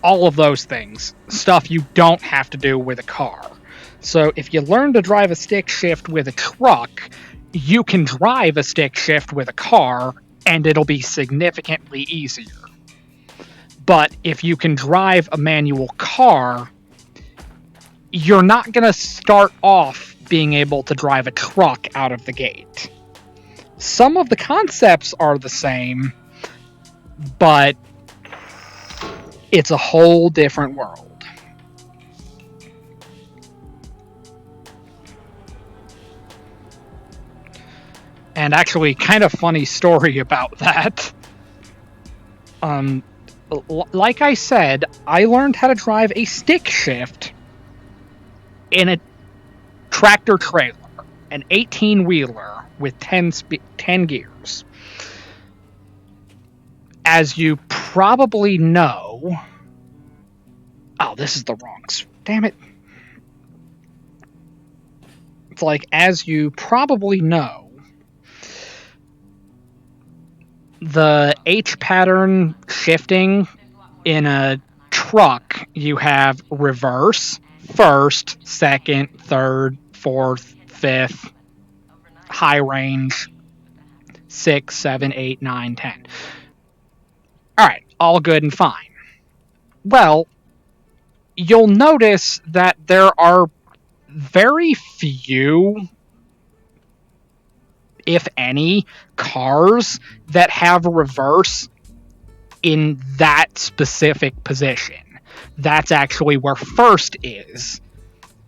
Speaker 1: all of those things. Stuff you don't have to do with a car. So if you learn to drive a stick shift with a truck, you can drive a stick shift with a car, and it'll be significantly easier. But if you can drive a manual car, you're not going to start off being able to drive a truck out of the gate. Some of the concepts are the same, but it's a whole different world. And actually, kind of funny story about that. Like I said, I learned how to drive a stick shift in a tractor trailer, an 18-wheeler with 10 gears. As you probably know... Oh, this is the wrong... Damn it. It's like, as you probably know, the H-pattern shifting in a truck, you have reverse, first, second, third, fourth, fifth, high range, 6, 7, 8, 9, 10. All right, all good and fine. Well, you'll notice that there are very few, if any, cars that have reverse in that specific position. That's actually where first is.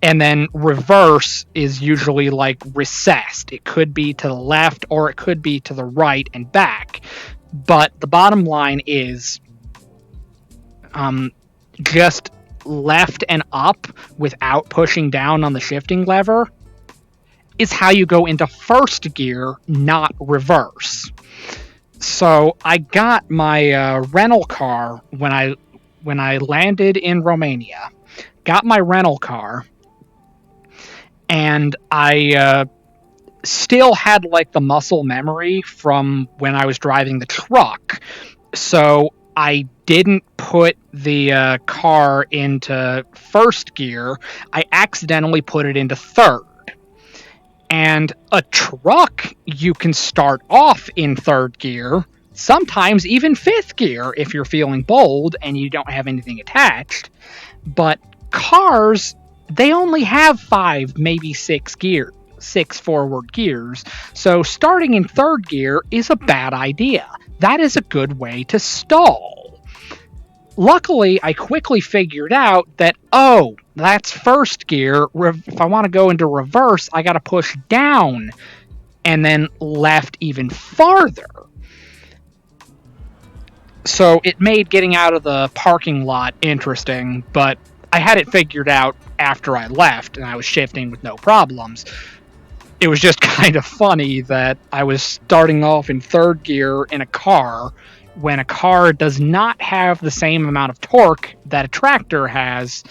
Speaker 1: And then reverse is usually like recessed. It could be to the left or it could be to the right and back. But the bottom line is just left and up without pushing down on the shifting lever is how you go into first gear, not reverse. So I got my rental car when I landed in Romania. Got my rental car, and I still had like the muscle memory from when I was driving the truck. So I didn't put the car into first gear. I accidentally put it into third. And a truck, you can start off in third gear, sometimes even fifth gear if you're feeling bold and you don't have anything attached. But cars, they only have 5, maybe 6 gears. 6 forward gears, so starting in third gear is a bad idea. That is a good way to stall. Luckily, I quickly figured out that, oh, that's first gear. If I want to go into reverse, I got to push down and then left even farther. So it made getting out of the parking lot interesting, but I had it figured out after I left and I was shifting with no problems. It was just kind of funny that I was starting off in third gear in a car when a car does not have the same amount of torque that a tractor has,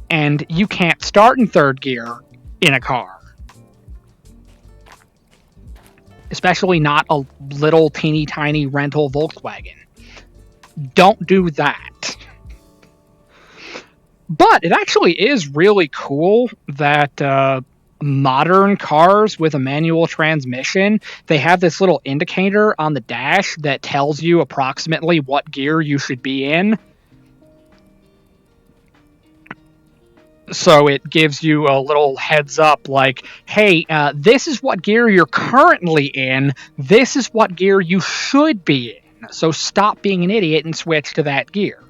Speaker 1: and you can't start in third gear in a car. Especially not a little teeny tiny rental Volkswagen. Don't do that. But it actually is really cool that modern cars with a manual transmission, they have this little indicator on the dash that tells you approximately what gear you should be in. So it gives you a little heads up like, hey, this is what gear you're currently in. This is what gear you should be in. So stop being an idiot and switch to that gear.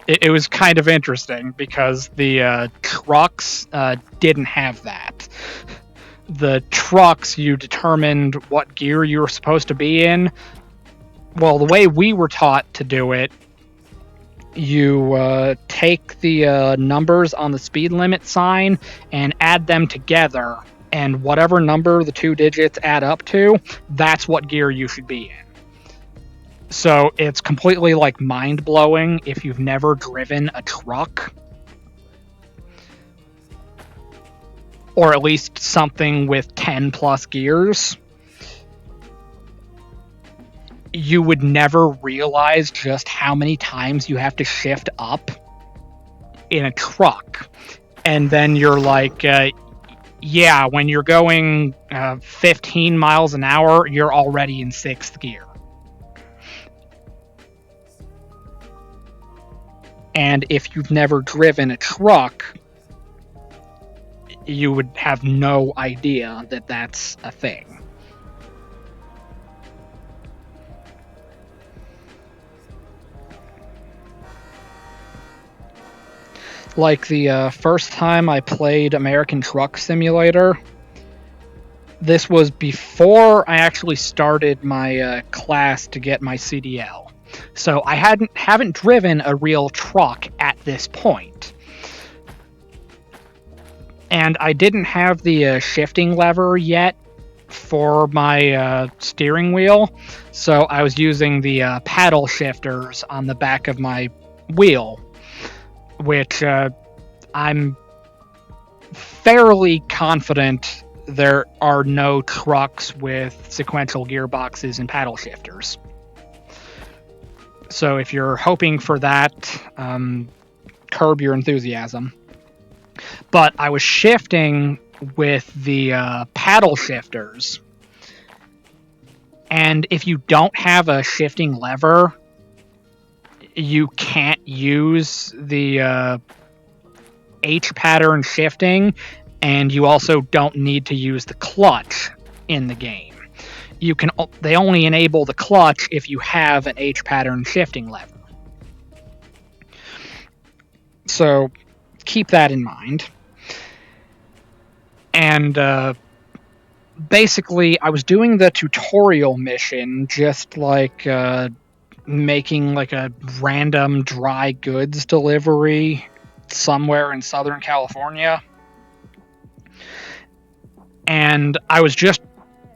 Speaker 1: It was kind of interesting because the trucks didn't have that. The trucks, you determined what gear you were supposed to be in. Well, the way we were taught to do it, you take the numbers on the speed limit sign and add them together, and whatever number the 2 digits add up to, that's what gear you should be in. So it's completely like mind-blowing if you've never driven a truck. Or at least something with 10 plus gears. You would never realize just how many times you have to shift up in a truck. And then you're like, yeah, when you're going 15 miles an hour, you're already in 6th gear. And if you've never driven a truck, you would have no idea that that's a thing. Like the first time I played American Truck Simulator, this was before I actually started my class to get my CDL. So I haven't driven a real truck at this point. And I didn't have the shifting lever yet for my steering wheel, so I was using the paddle shifters on the back of my wheel, which I'm fairly confident there are no trucks with sequential gearboxes and paddle shifters. So if you're hoping for that, Curb Your Enthusiasm. But I was shifting with the paddle shifters. And if you don't have a shifting lever, you can't use the H pattern shifting, and you also don't need to use the clutch in the game. They only enable the clutch if you have an H pattern shifting lever. So keep that in mind. And basically, I was doing the tutorial mission, just like making like a random dry goods delivery somewhere in Southern California. And I was just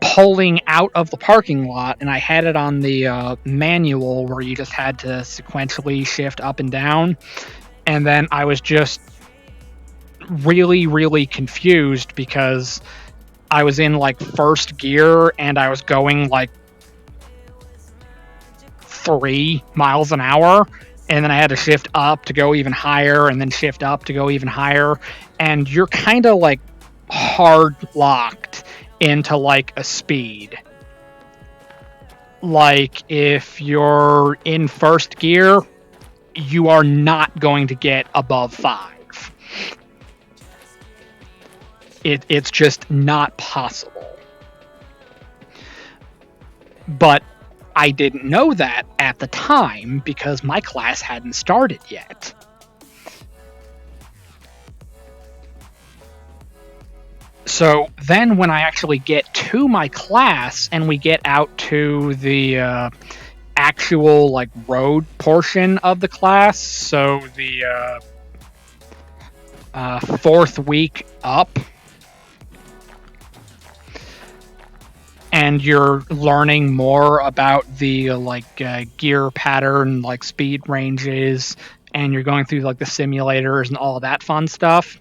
Speaker 1: pulling out of the parking lot, and I had it on the manual where you just had to sequentially shift up and down. And then I was just really, really confused because I was in like first gear and I was going like 3 miles an hour, and then I had to shift up to go even higher and then shift up to go even higher, and you're kind of like hard locked into like a speed. Like if you're in first gear, you are not going to get above 5. It's just not possible. But I didn't know that at the time because my class hadn't started yet. So then when I actually get to my class and we get out to the actual like road portion of the class, so the 4th week up, and you're learning more about the gear pattern, like speed ranges, and you're going through like the simulators and all of that fun stuff.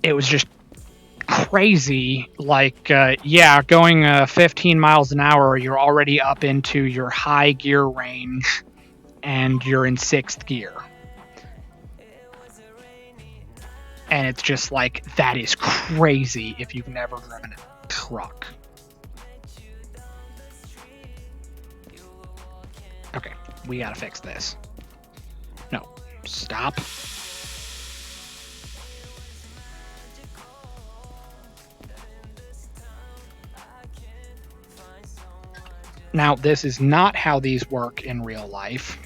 Speaker 1: It was just crazy. Like, going 15 miles an hour, you're already up into your high gear range, and you're in 6th gear. And it's just like, that is crazy if you've never driven a truck. Okay, we gotta fix this. No, stop. Now, this is not how these work in real life.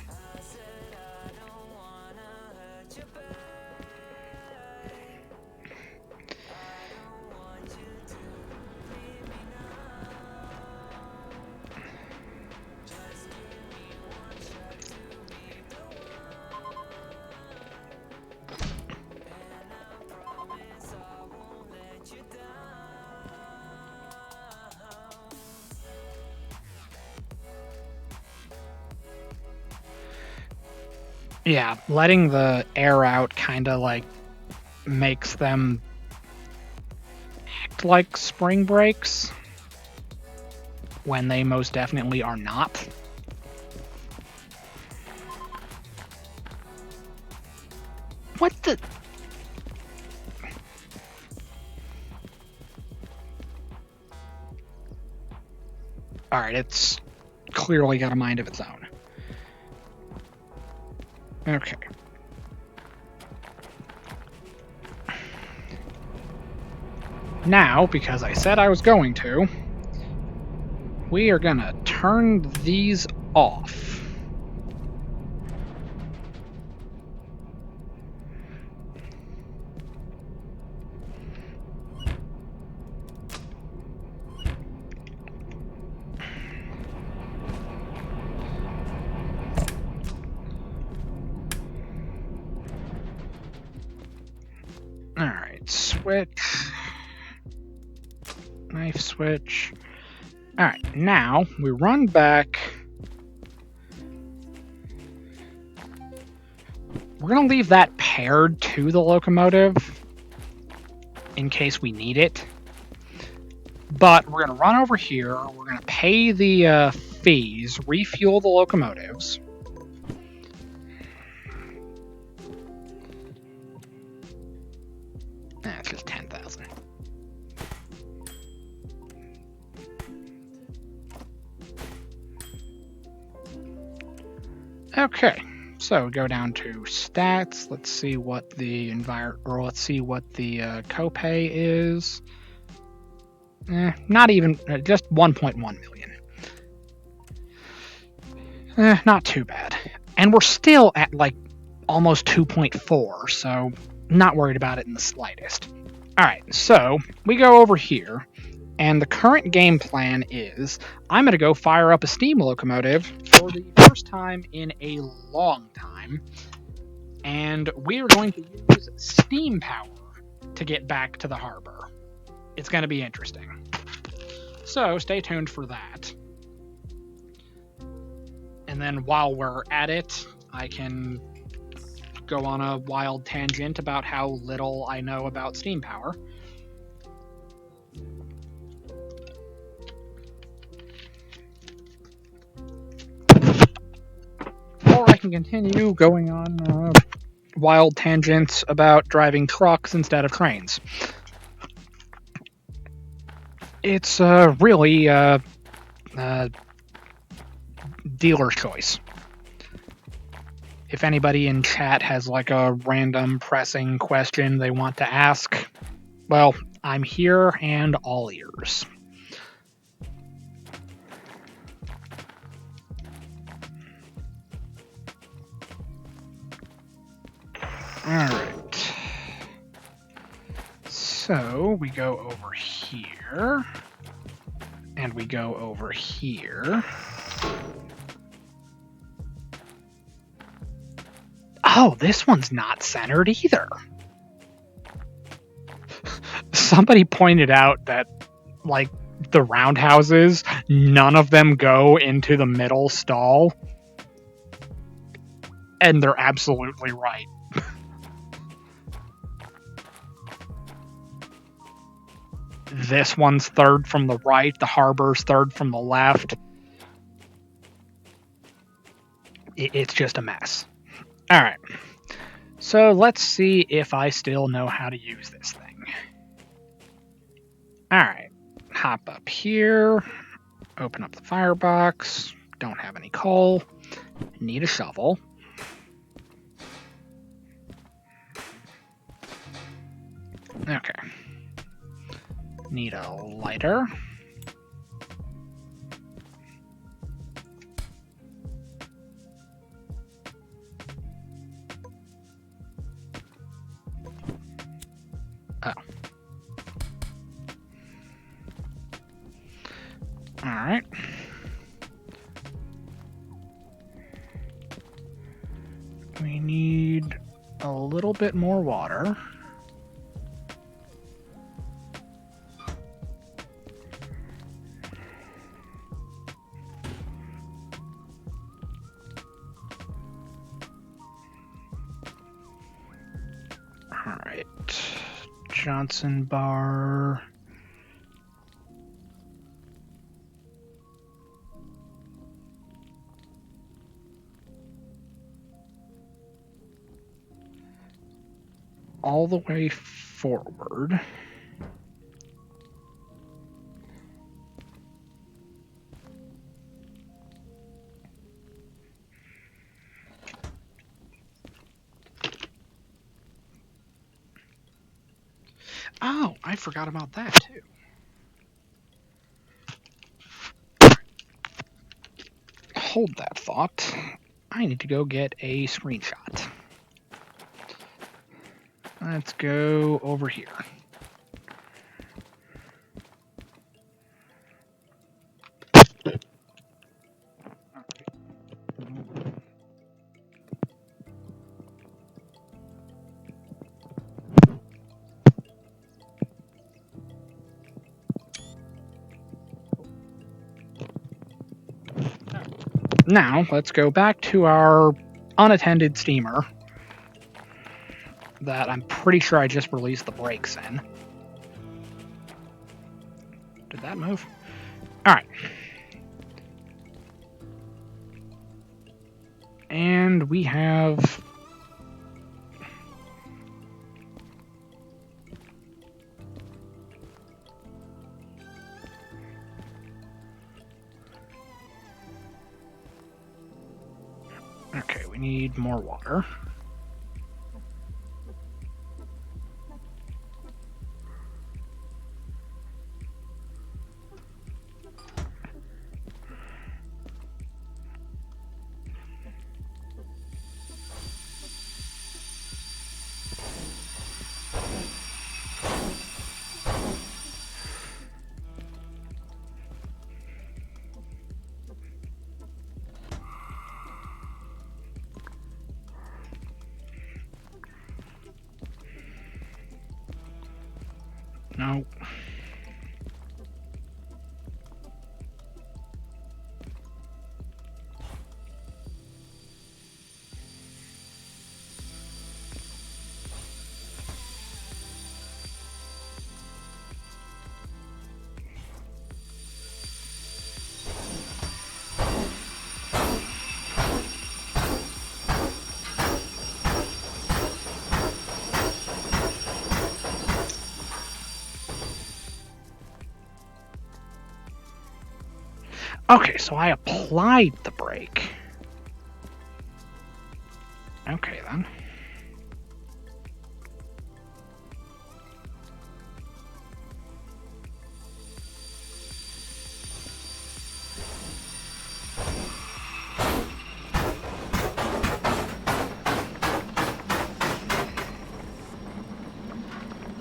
Speaker 1: Yeah, letting the air out kind of like makes them act like spring brakes when they most definitely are not. What the? Alright, it's clearly got a mind of its own. Okay. Now, because I said I was going to, we are gonna turn these off. Alright, switch. Knife switch. Alright, now we run back. We're going to leave that paired to the locomotive in case we need it. But we're going to run over here. We're going to pay the fees, refuel the locomotives. It's just 10,000. Okay, so go down to stats. Let's see what the copay is. Not even, just 1.1 million. Not too bad. And we're still at like almost 2.4, so not worried about it in the slightest. Alright, so we go over here, and the current game plan is I'm going to go fire up a steam locomotive for the first time in a long time, and we are going to use steam power to get back to the harbor. It's going to be interesting. So stay tuned for that. And then while we're at it, I can go on a wild tangent about how little I know about steam power. Or I can continue going on wild tangents about driving trucks instead of trains. It's really dealer's choice. If anybody in chat has like a random pressing question they want to ask, well, I'm here and all ears. Alright. So we go over here. And we go over here. Oh, this one's not centered either. Somebody pointed out that, like, the roundhouses, none of them go into the middle stall. And they're absolutely right. This one's third from the right, the harbor's third from the left. It's just a mess. Alright. So let's see if I still know how to use this thing. Alright. Hop up here. Open up the firebox. Don't have any coal. Need a shovel. Okay. Need a lighter. Oh. Alright. We need a little bit more water. Alright. Johnson bar. All the way forward. Oh, I forgot about that too. Hold that thought. I need to go get a screenshot. Let's go over here. Now, let's go back to our unattended steamer that I'm pretty sure I just released the brakes in. Did that move? Alright. And we have... Okay, we need more water. No. Okay, so I applied the brake. Okay, then.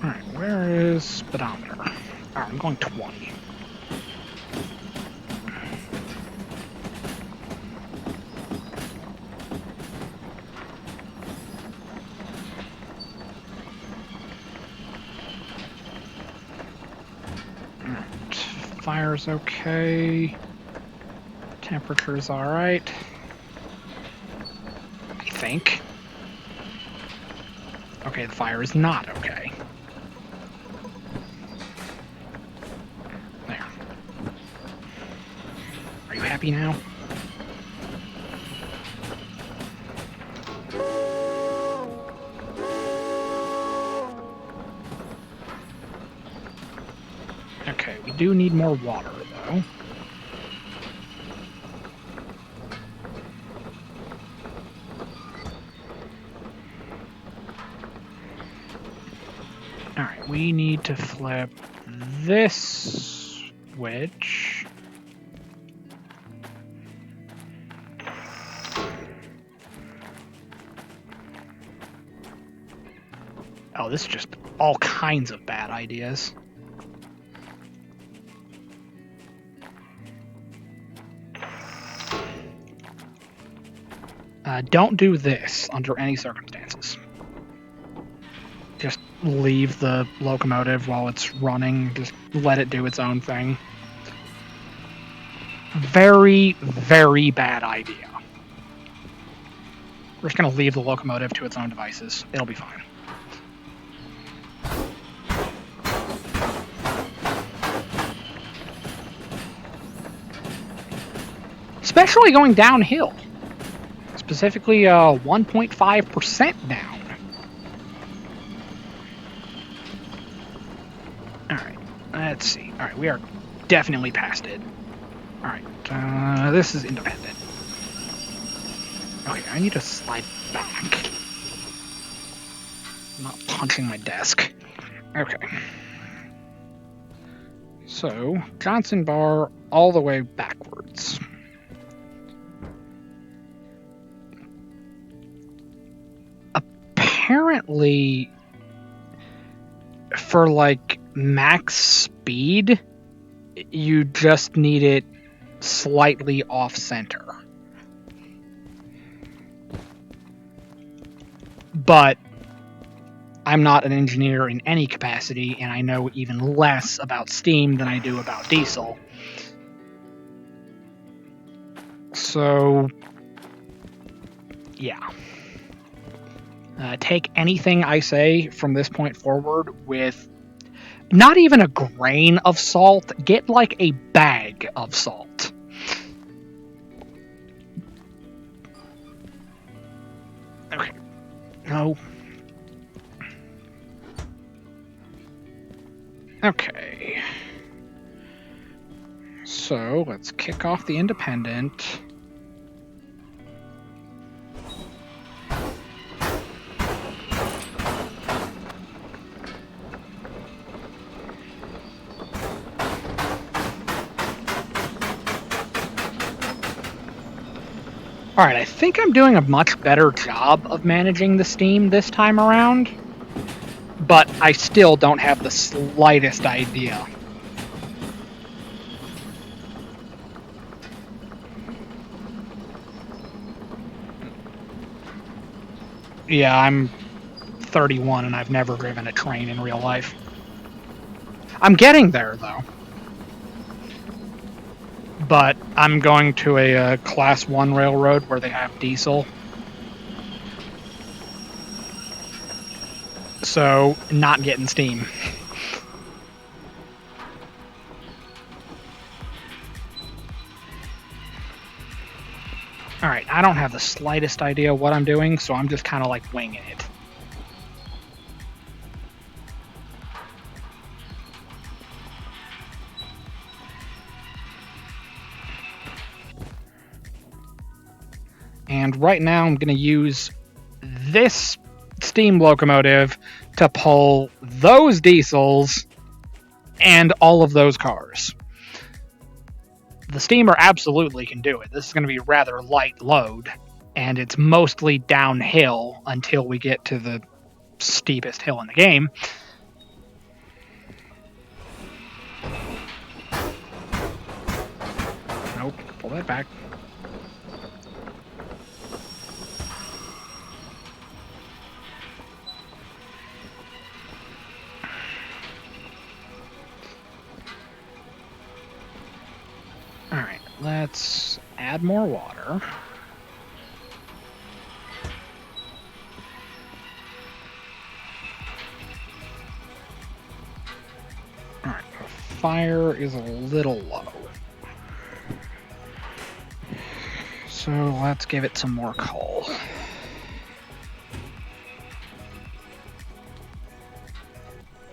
Speaker 1: Alright, where is speedometer? Alright, I'm going 20. Alright, fire's okay. Temperature's alright. I think. Okay, the fire is not okay. There. Are you happy now? Okay, we do need more water, though. Alright, we need to flip this switch. Oh, this is just all kinds of bad ideas. Don't do this under any circumstances. Just leave the locomotive while it's running. Just let it do its own thing. Very, very bad idea. We're just going to leave the locomotive to its own devices. It'll be fine. Especially going downhill. Specifically 1.5% down. Alright, let's see. Alright, we are definitely past it. Alright, this is independent. Okay, I need to slide back. I'm not punching my desk. Okay. So, Johnson bar all the way backwards. Apparently, for like max speed, you just need it slightly off center. But I'm not an engineer in any capacity, and I know even less about steam than I do about diesel. So, yeah. Take anything I say from this point forward with not even a grain of salt. Get like a bag of salt. No. Okay. So, let's kick off the independent. Alright, I think I'm doing a much better job of managing the steam this time around, but I still don't have the slightest idea. Yeah, I'm 31 and I've never driven a train in real life. I'm getting there, though. But I'm going to a Class 1 railroad where they have diesel. So, not getting steam. Alright, I don't have the slightest idea what I'm doing, so I'm just kind of like winging it. And right now I'm going to use this steam locomotive to pull those diesels and all of those cars. The steamer absolutely can do it. This is going to be a rather light load, and it's mostly downhill until we get to the steepest hill in the game. Nope, pull that back. Alright, let's add more water. Alright, the fire is a little low. So let's give it some more coal.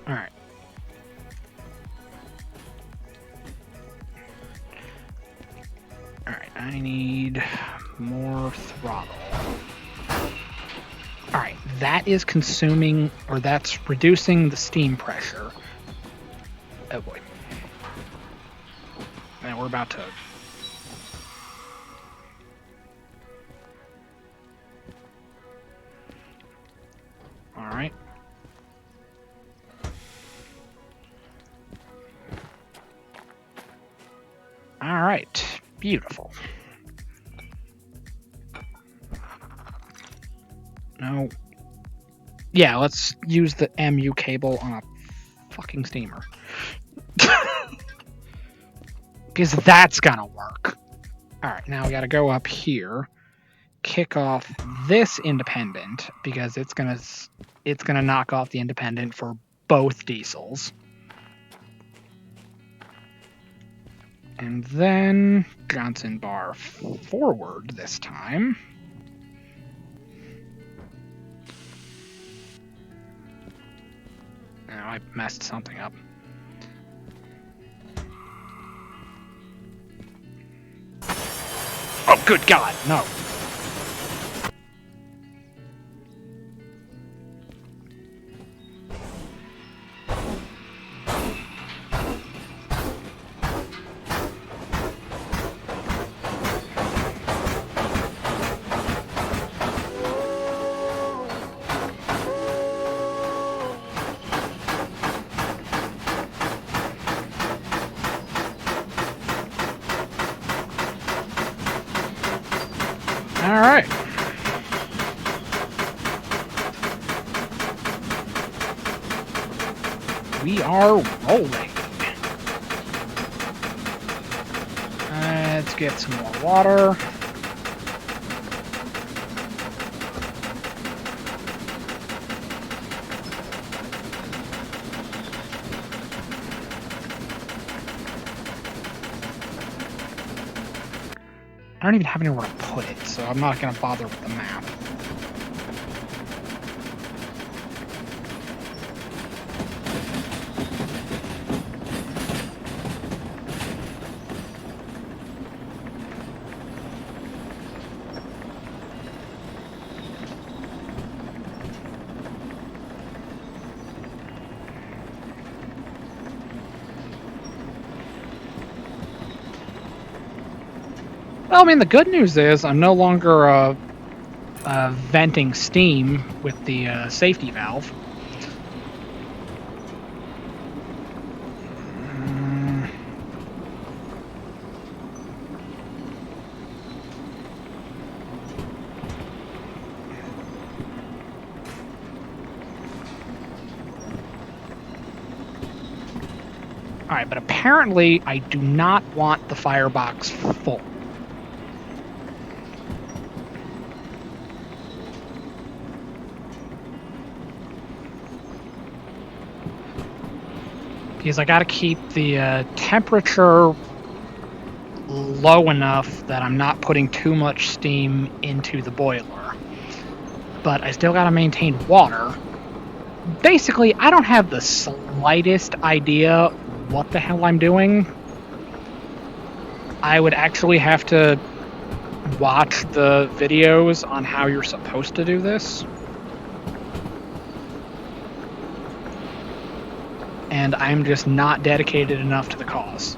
Speaker 1: Alright. Alright, I need more throttle. Alright, that is consuming, or that's reducing the steam pressure. Oh boy. Man, we're about to... Alright. Alright, beautiful. No. Yeah, let's use the MU cable on a fucking steamer. Because that's gonna work. Alright, now we gotta go up here, kick off this independent, because it's gonna knock off the independent for both diesels. And then Johnson bar forward this time. Oh, I messed something up. Oh, good God, no. All right. We are rolling. Let's get some more water. I don't even have anywhere to put it, so I'm not going to bother with the map. Well, I mean, the good news is I'm no longer venting steam with the safety valve. Alright, but apparently I do not want the firebox full. Because I gotta keep the temperature low enough that I'm not putting too much steam into the boiler. But I still gotta maintain water. Basically, I don't have the slightest idea what the hell I'm doing. I would actually have to watch the videos on how you're supposed to do this. And I'm just not dedicated enough to the cause.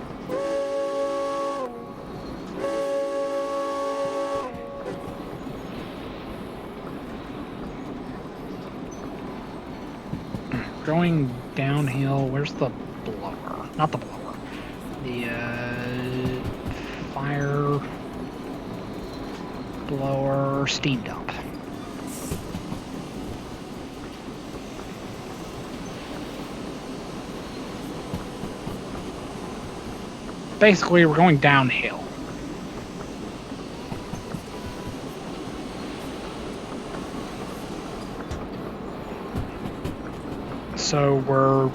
Speaker 1: Going downhill, where's the blower? Not the blower. The fire blower steam dump. Basically, we're going downhill. So we're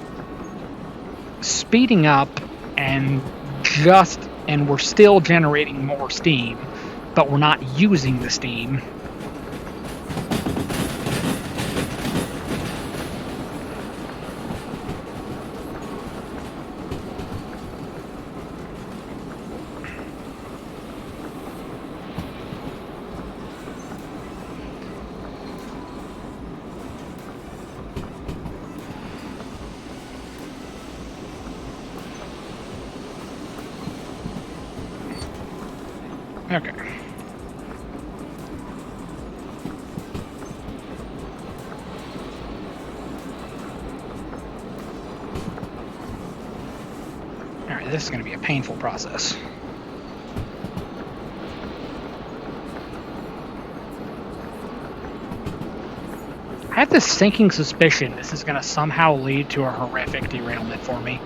Speaker 1: speeding up and we're still generating more steam, but we're not using the steam. Okay. Alright, this is going to be a painful process. I have this sinking suspicion this is going to somehow lead to a horrific derailment for me.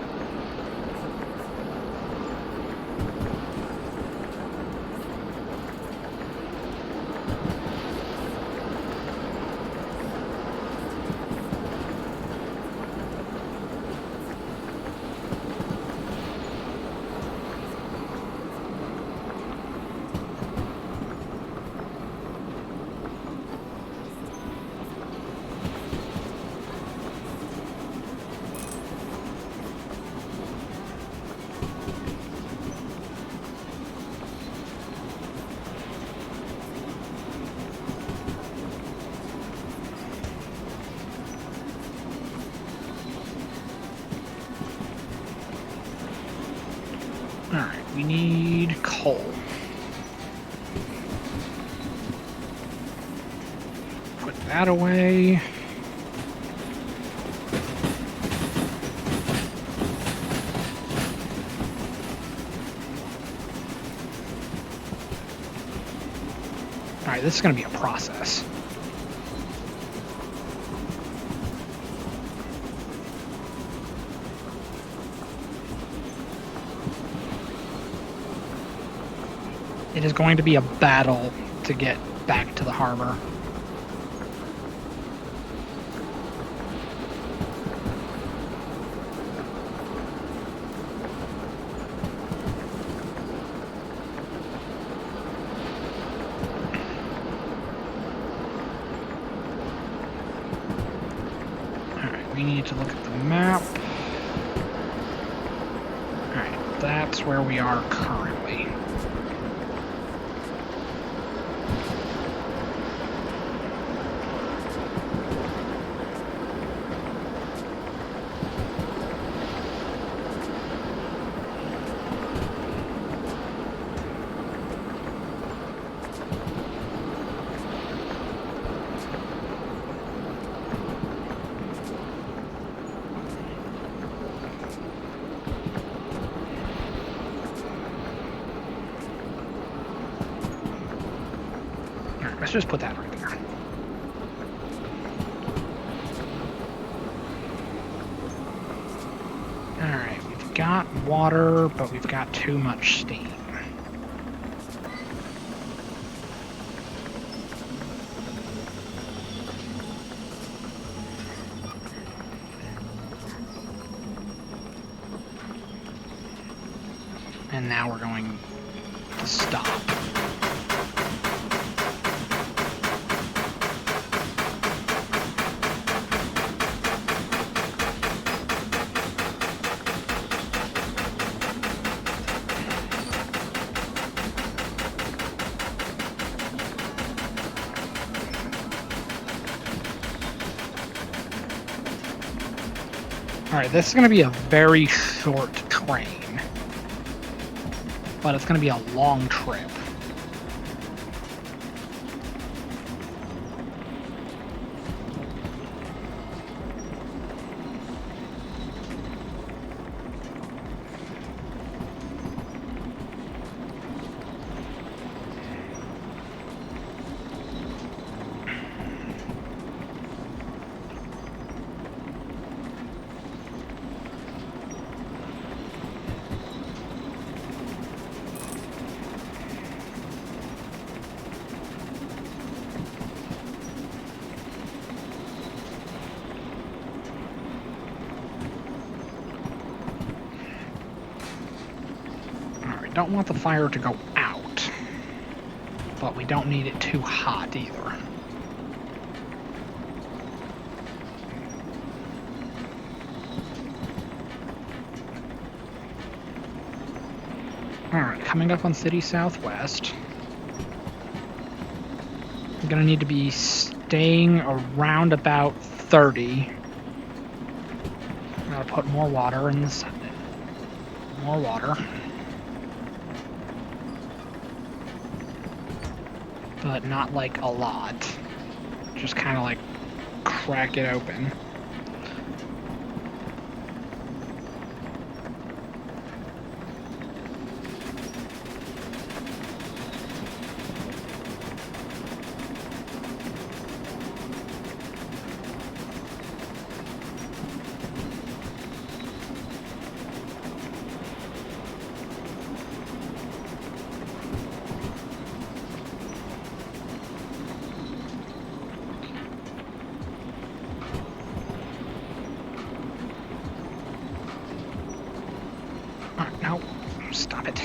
Speaker 1: Alright, we need coal. Put that away. Alright, this is going to be a process. It is going to be a battle to get back to the harbor. Alright, we need to look at the map. Alright, that's where we are currently. Let's just put that right there. Alright, we've got water, but we've got too much steam. And now we're going to stop. Alright, this is going to be a very short train. But it's going to be a long trip. Don't want the fire to go out, but we don't need it too hot either. Alright, coming up on City Southwest. I'm gonna need to be staying around about 30. I'm gonna put more water in this. More water. But not like a lot. Just kind of like crack it open. No, stop it.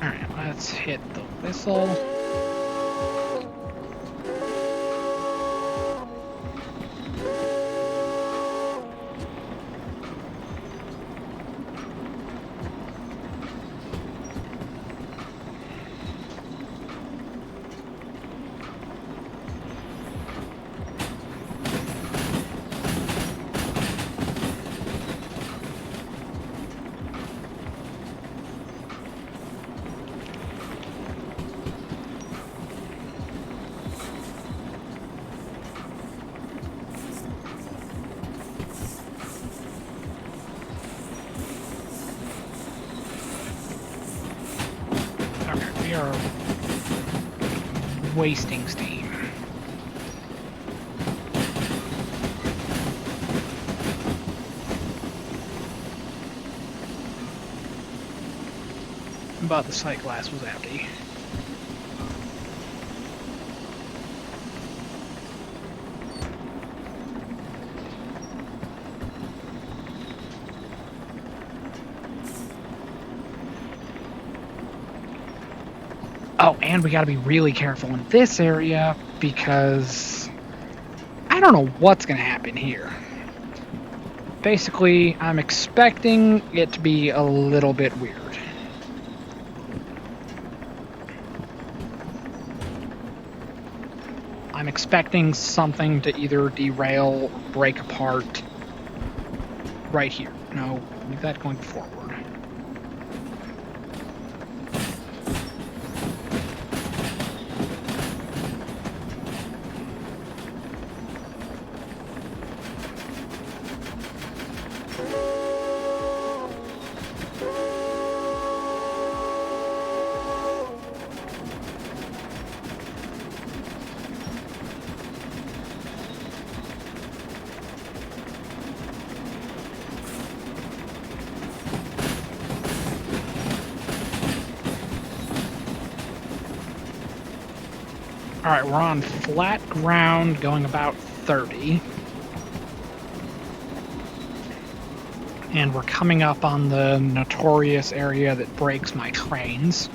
Speaker 1: Alright, let's hit the whistle. We are wasting steam. But the sight glass was empty. Oh, and we gotta be really careful in this area because I don't know what's gonna happen here. Basically, I'm expecting it to be a little bit weird. I'm expecting something to either derail or break apart right here. No, leave that going forward. Alright, we're on flat ground going about 30. And we're coming up on the notorious area that breaks my trains.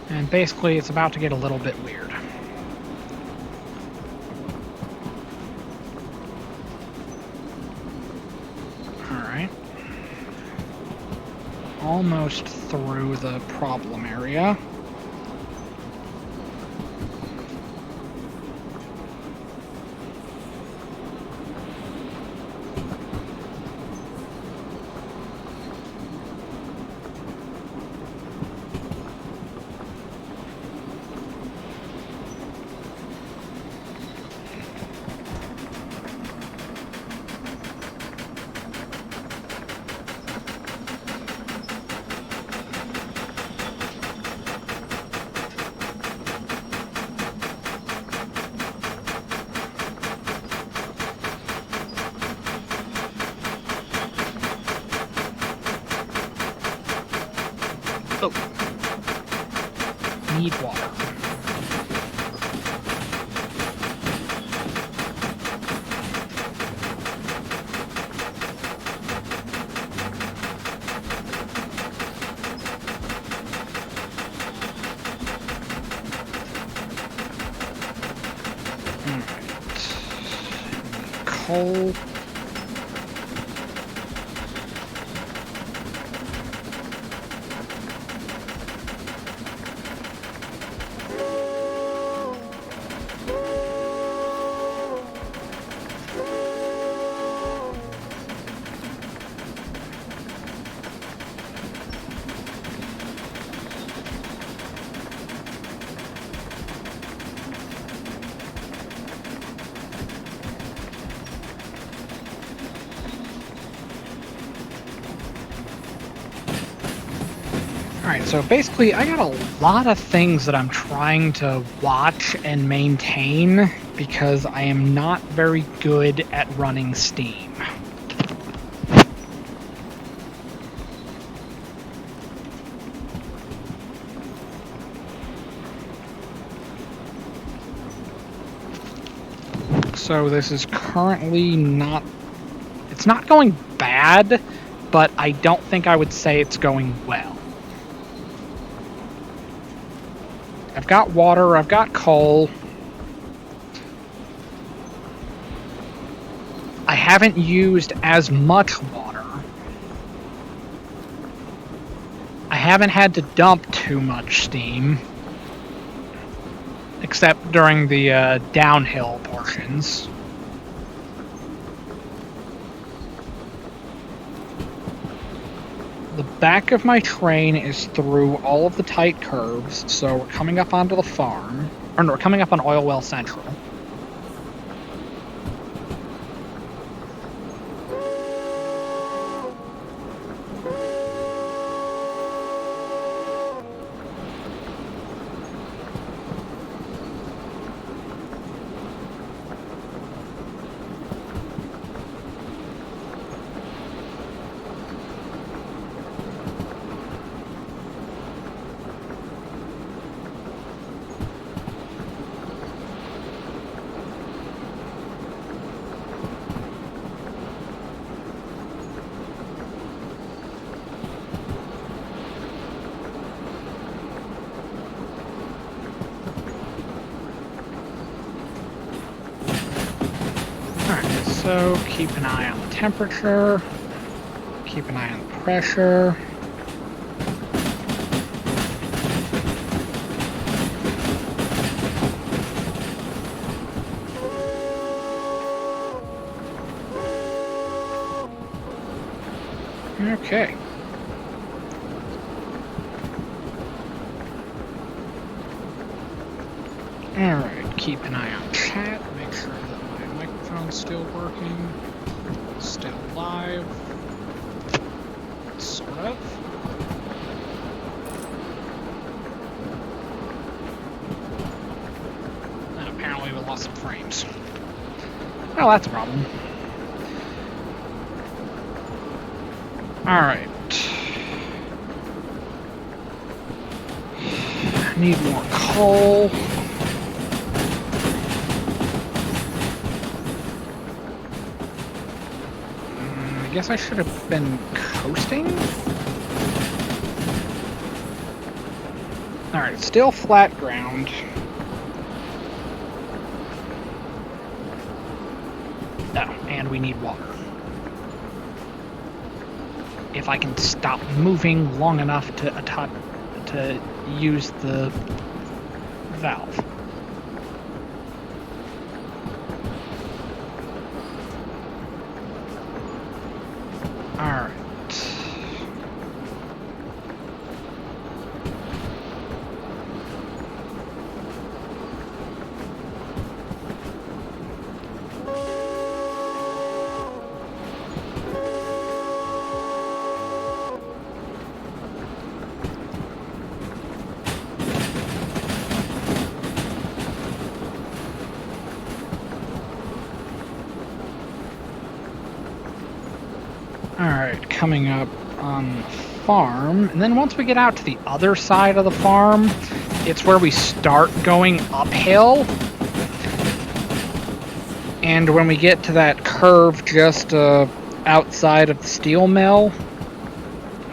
Speaker 1: And basically, it's about to get a little bit weird. Alright. Almost through the problem area. Oh. Need water. Alright. Coal. Alright, so basically I got a lot of things that I'm trying to watch and maintain because I am not very good at running Steam. So this is currently not... It's not going bad, but I don't think I would say it's going well. I've got water, I've got coal. I haven't used as much water. I haven't had to dump too much steam. Except during the downhill portions. The back of my train is through all of the tight curves, so we're coming up onto the farm. Or no, we're coming up on Oil Well Central. Alright, so keep an eye on the temperature. Keep an eye on the pressure. Okay. Alright, keep an eye on chat. Make sure that my microphone's still working. Still live. Sort of. And apparently we lost some frames. Well, that's a problem. Alright. Need more coal. I guess I should have been coasting? Alright, still flat ground. Oh, and we need water. If I can stop moving long enough to use the valve. Alright. Alright, coming up on the farm. And then once we get out to the other side of the farm, it's where we start going uphill. And when we get to that curve just outside of the steel mill,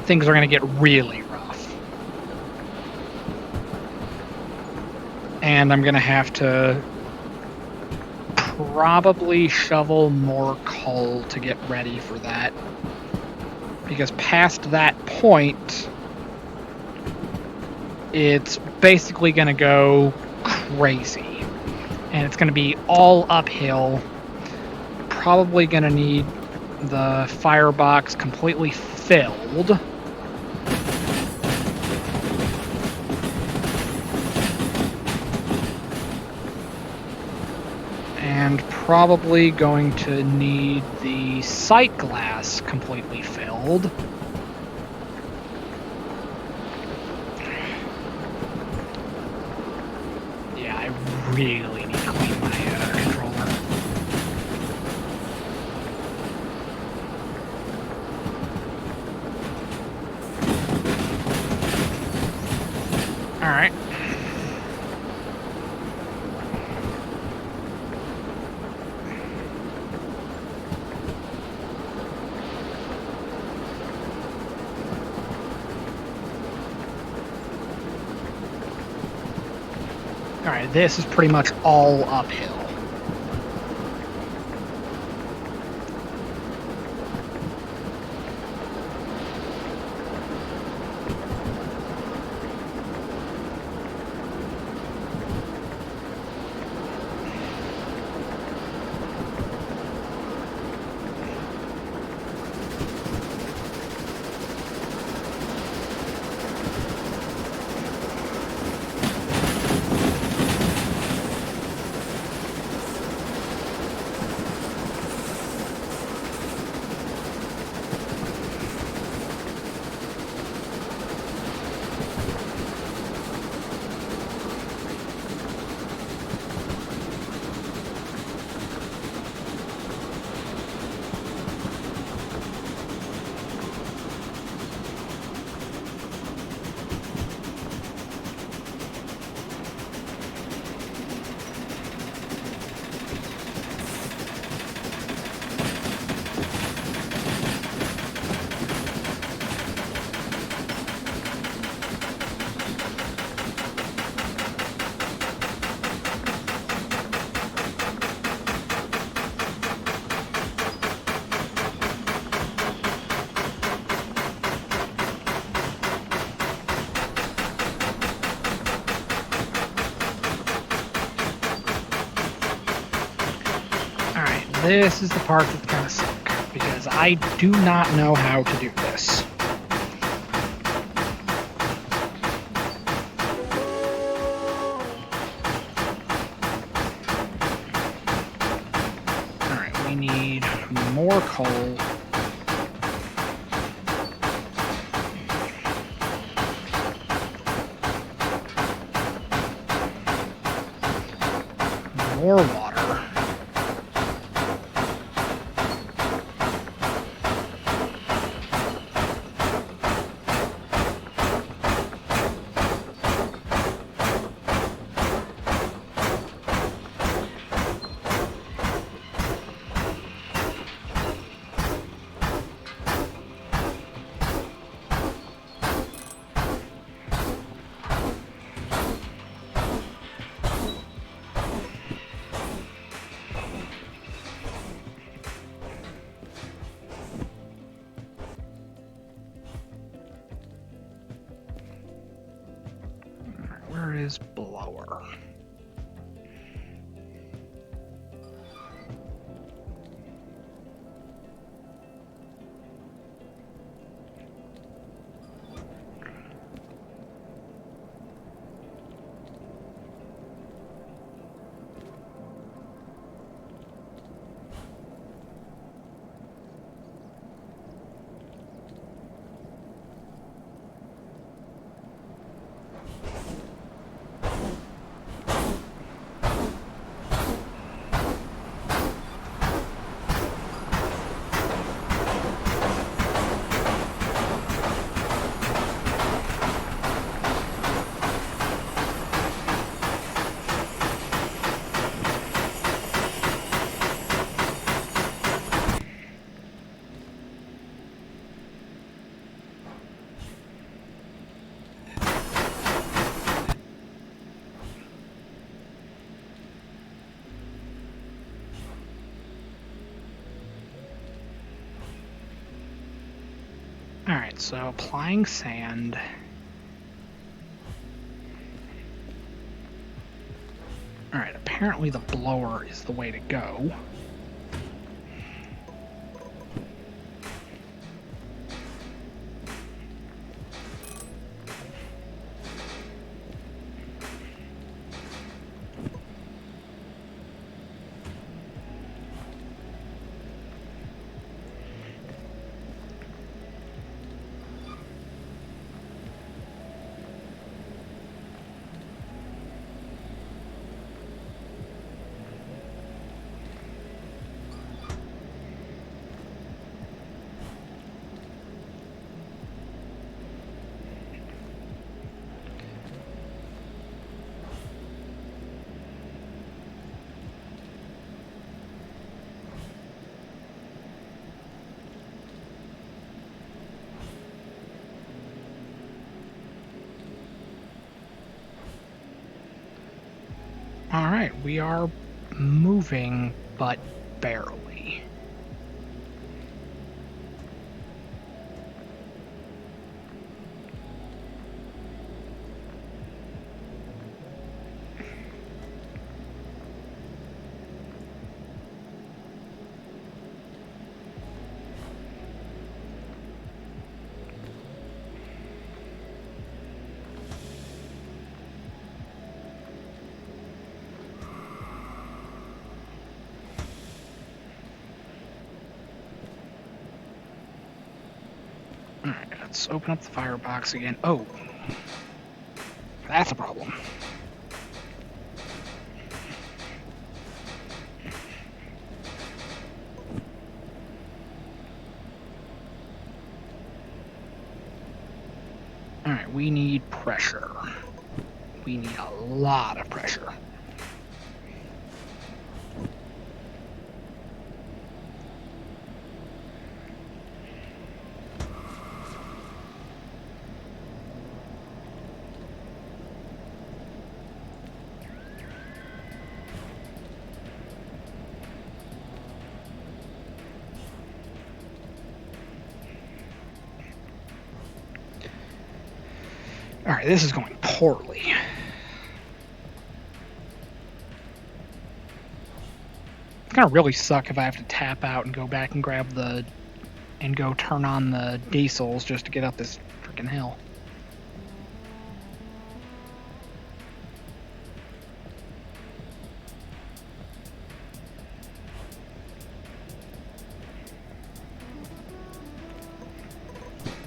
Speaker 1: things are going to get really rough. And I'm going to have to probably shovel more coal to get ready for that. Because past that point, it's basically going to go crazy. And it's going to be all uphill. Probably going to need the firebox completely filled. And probably going to need the sight glass completely filled. Yeah, I really need to clean my controller. Alright. Alright, this is pretty much all uphill. this is the part that's gonna suck, because I do not know how to do this. Alright, we need more coal. More water. Where is blower? Alright, so applying sand. Alright, apparently the blower is the way to go. Alright, we are moving, but barely. Alright, let's open up the firebox again. Oh, that's a problem. Alright, we need pressure. We need a lot of pressure. Alright, this is going poorly. gonna really suck if I have to tap out and go back and grab the... and go turn on the diesels just to get up this freaking hill.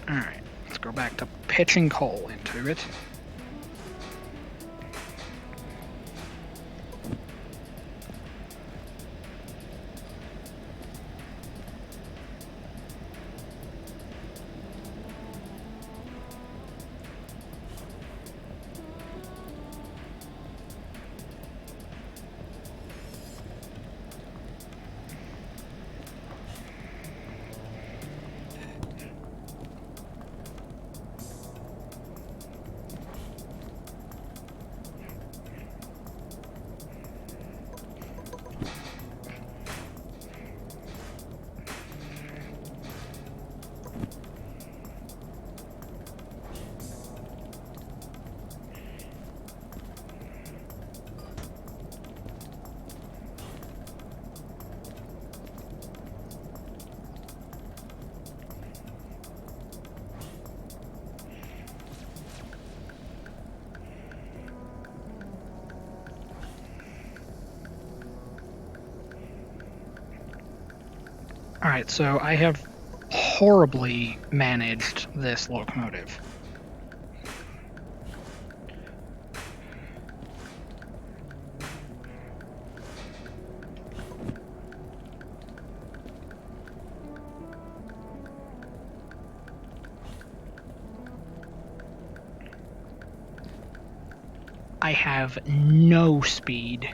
Speaker 1: Alright, let's go back to pitching coal into it. Alright, so I have horribly managed this locomotive. I have no speed.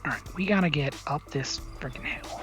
Speaker 1: Alright, we gotta get up this freaking hill.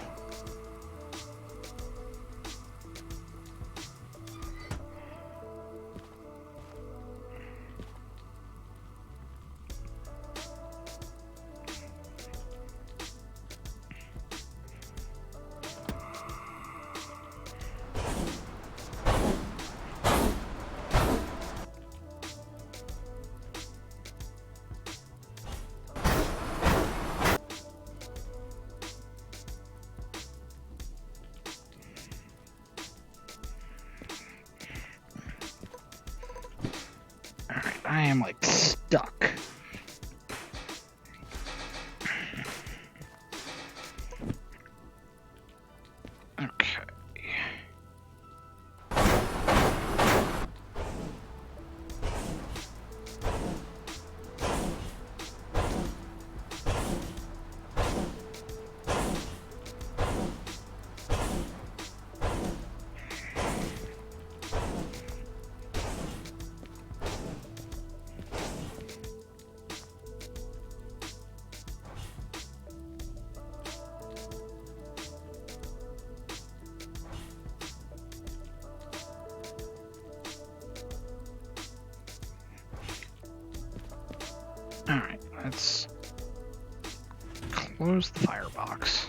Speaker 1: I am like stuck. Okay. Let's close the firebox.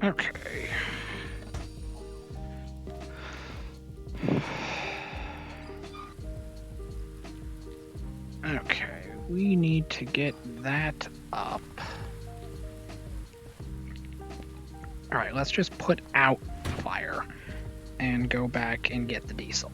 Speaker 1: Okay. Okay, we need to get that up. Alright, let's just put out fire and go back and get the diesel.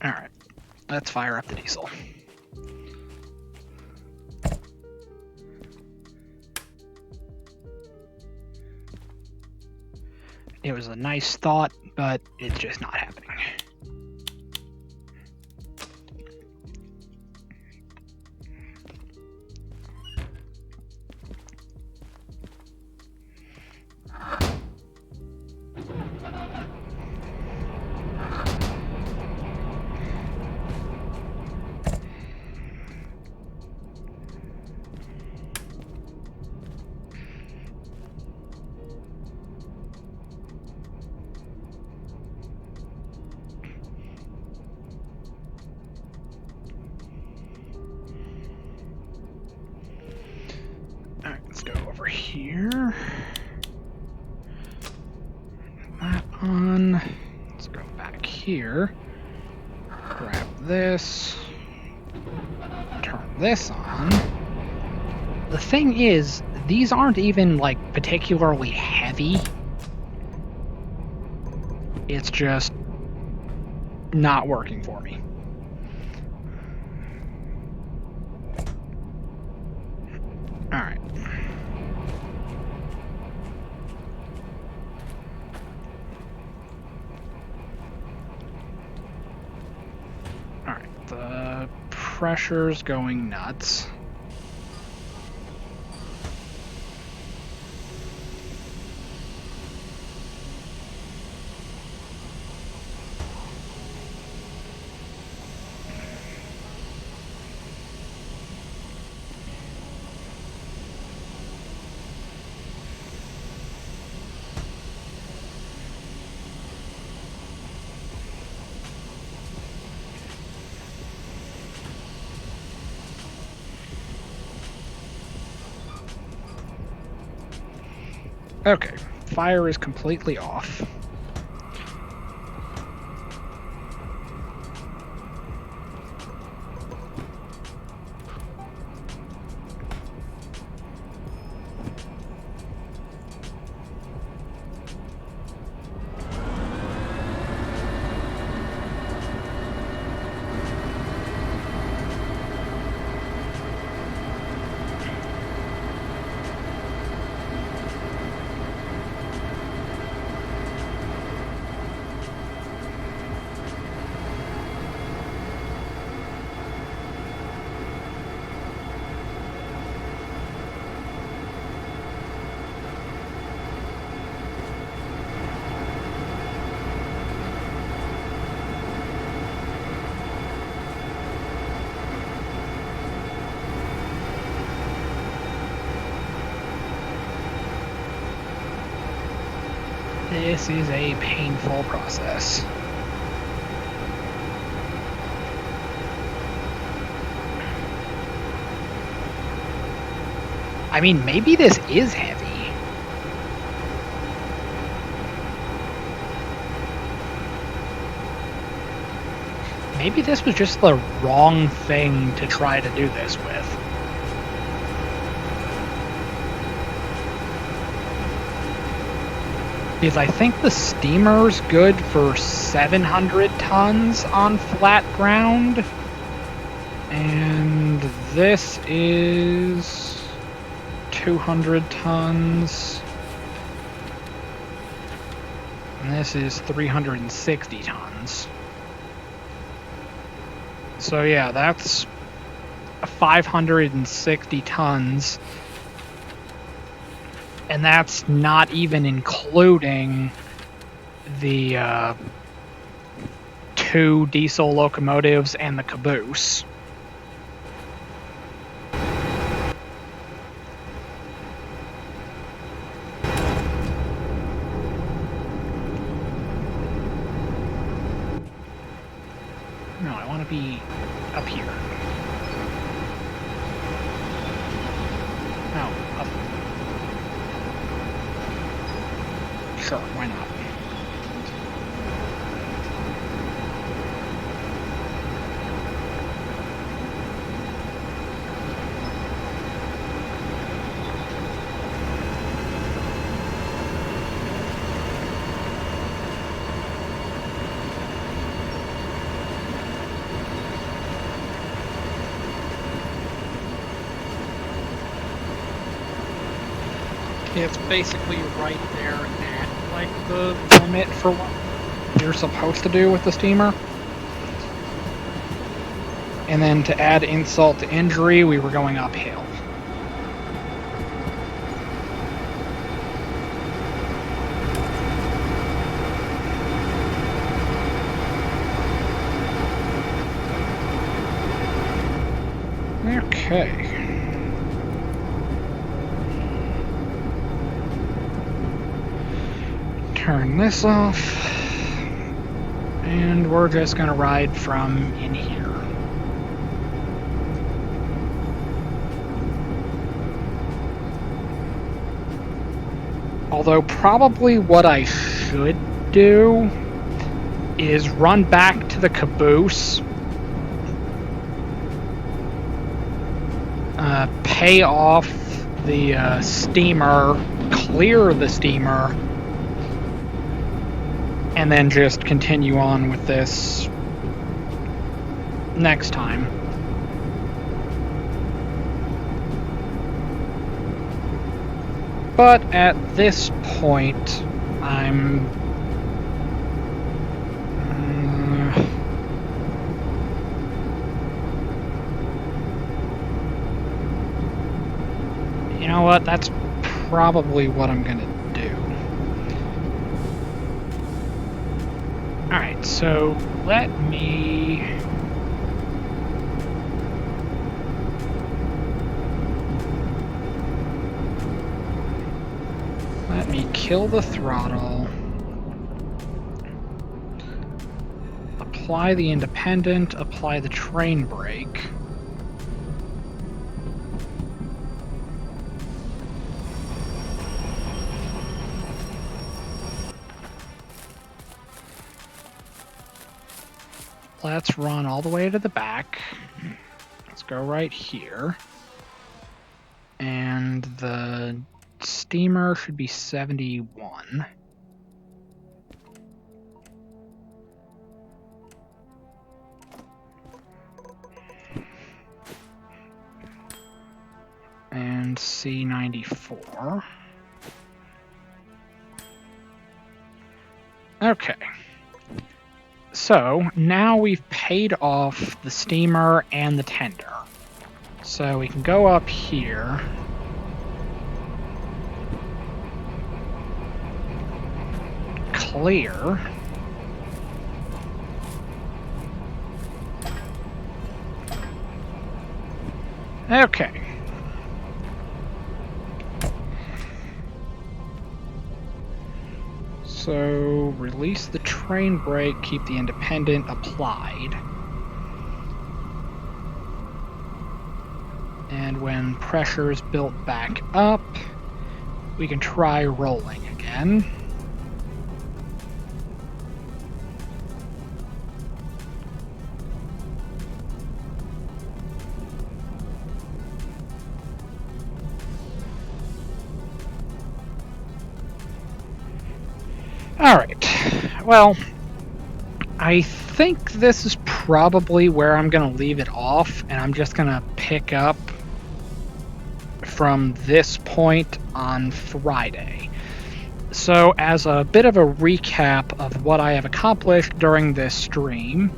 Speaker 1: Alright, let's fire up the diesel. It was a nice thought, but it's just not happening. Alright, let's go over here. That on. Let's go back here. Grab this. Turn this on. The thing is, these aren't even, like, particularly heavy. It's just not working for me. Alright. Alright, the pressure's going nuts. Okay, fire is completely off. This is a painful process. I mean, maybe this is heavy. Maybe this was just the wrong thing to try to do this with. Because I think the steamer's good for 700 tons on flat ground. And this is 200 tons. And this is 360 tons. So yeah, that's 560 tons. And that's not even including the 2 diesel locomotives and the caboose. No, I want to be up here. No, up. Sure, why not? It's basically right there at like the limit for what you're supposed to do with the steamer. And then to add insult to injury, we were going uphill. Okay. Turn this off, and we're just gonna ride from in here. Although probably what I should do is run back to the caboose, pay off the steamer, clear the steamer, and then just continue on with this next time. But at this point, I'm... you know what? That's probably what I'm gonna do. Alright, so let me... kill the throttle. Apply the independent, apply the train brake. Let's run all the way to the back. Let's go right here. And the steamer should be 71. And C94. Okay. So now we've paid off the steamer and the tender. So we can go up here. Clear. Okay. So, release the train brake, keep the independent applied. And when pressure is built back up, we can try rolling again. Alright, well, I think this is probably where I'm going to leave it off, and I'm just going to pick up from this point on Friday. So, as a bit of a recap of what I have accomplished during this stream,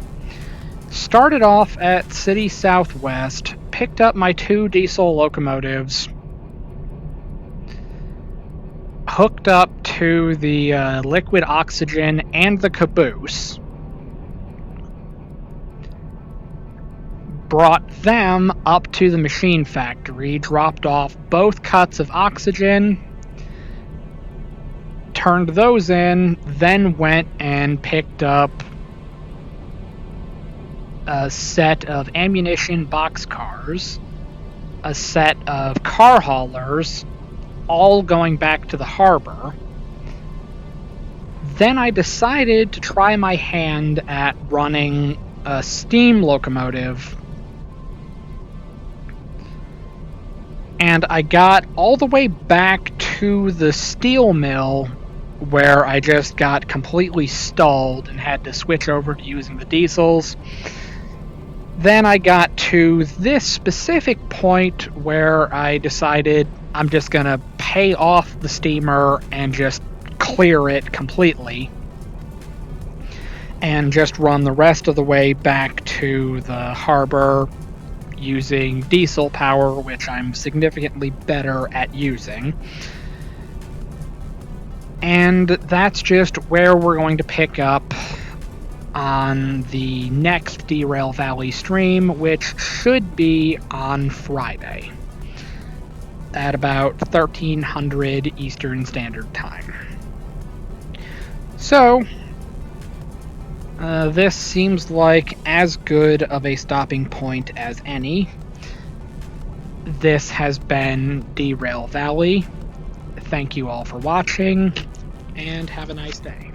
Speaker 1: started off at City Southwest, picked up my 2 diesel locomotives, hooked up to the liquid oxygen and the caboose, brought them up to the machine factory, dropped off both cuts of oxygen, turned those in, then went and picked up a set of ammunition boxcars, a set of car haulers, all going back to the harbor. Then I decided to try my hand at running a steam locomotive, and I got all the way back to the steel mill, where I just got completely stalled and had to switch over to using the diesels. Then I got to this specific point where I decided I'm just gonna pay off the steamer and just clear it completely, and just run the rest of the way back to the harbor using diesel power, which I'm significantly better at using. And that's just where we're going to pick up on the next Derail Valley stream, which should be on Friday at about 1300 Eastern Standard Time. So, this seems like as good of a stopping point as any. This has been Derail Valley. Thank you all for watching, and have a nice day.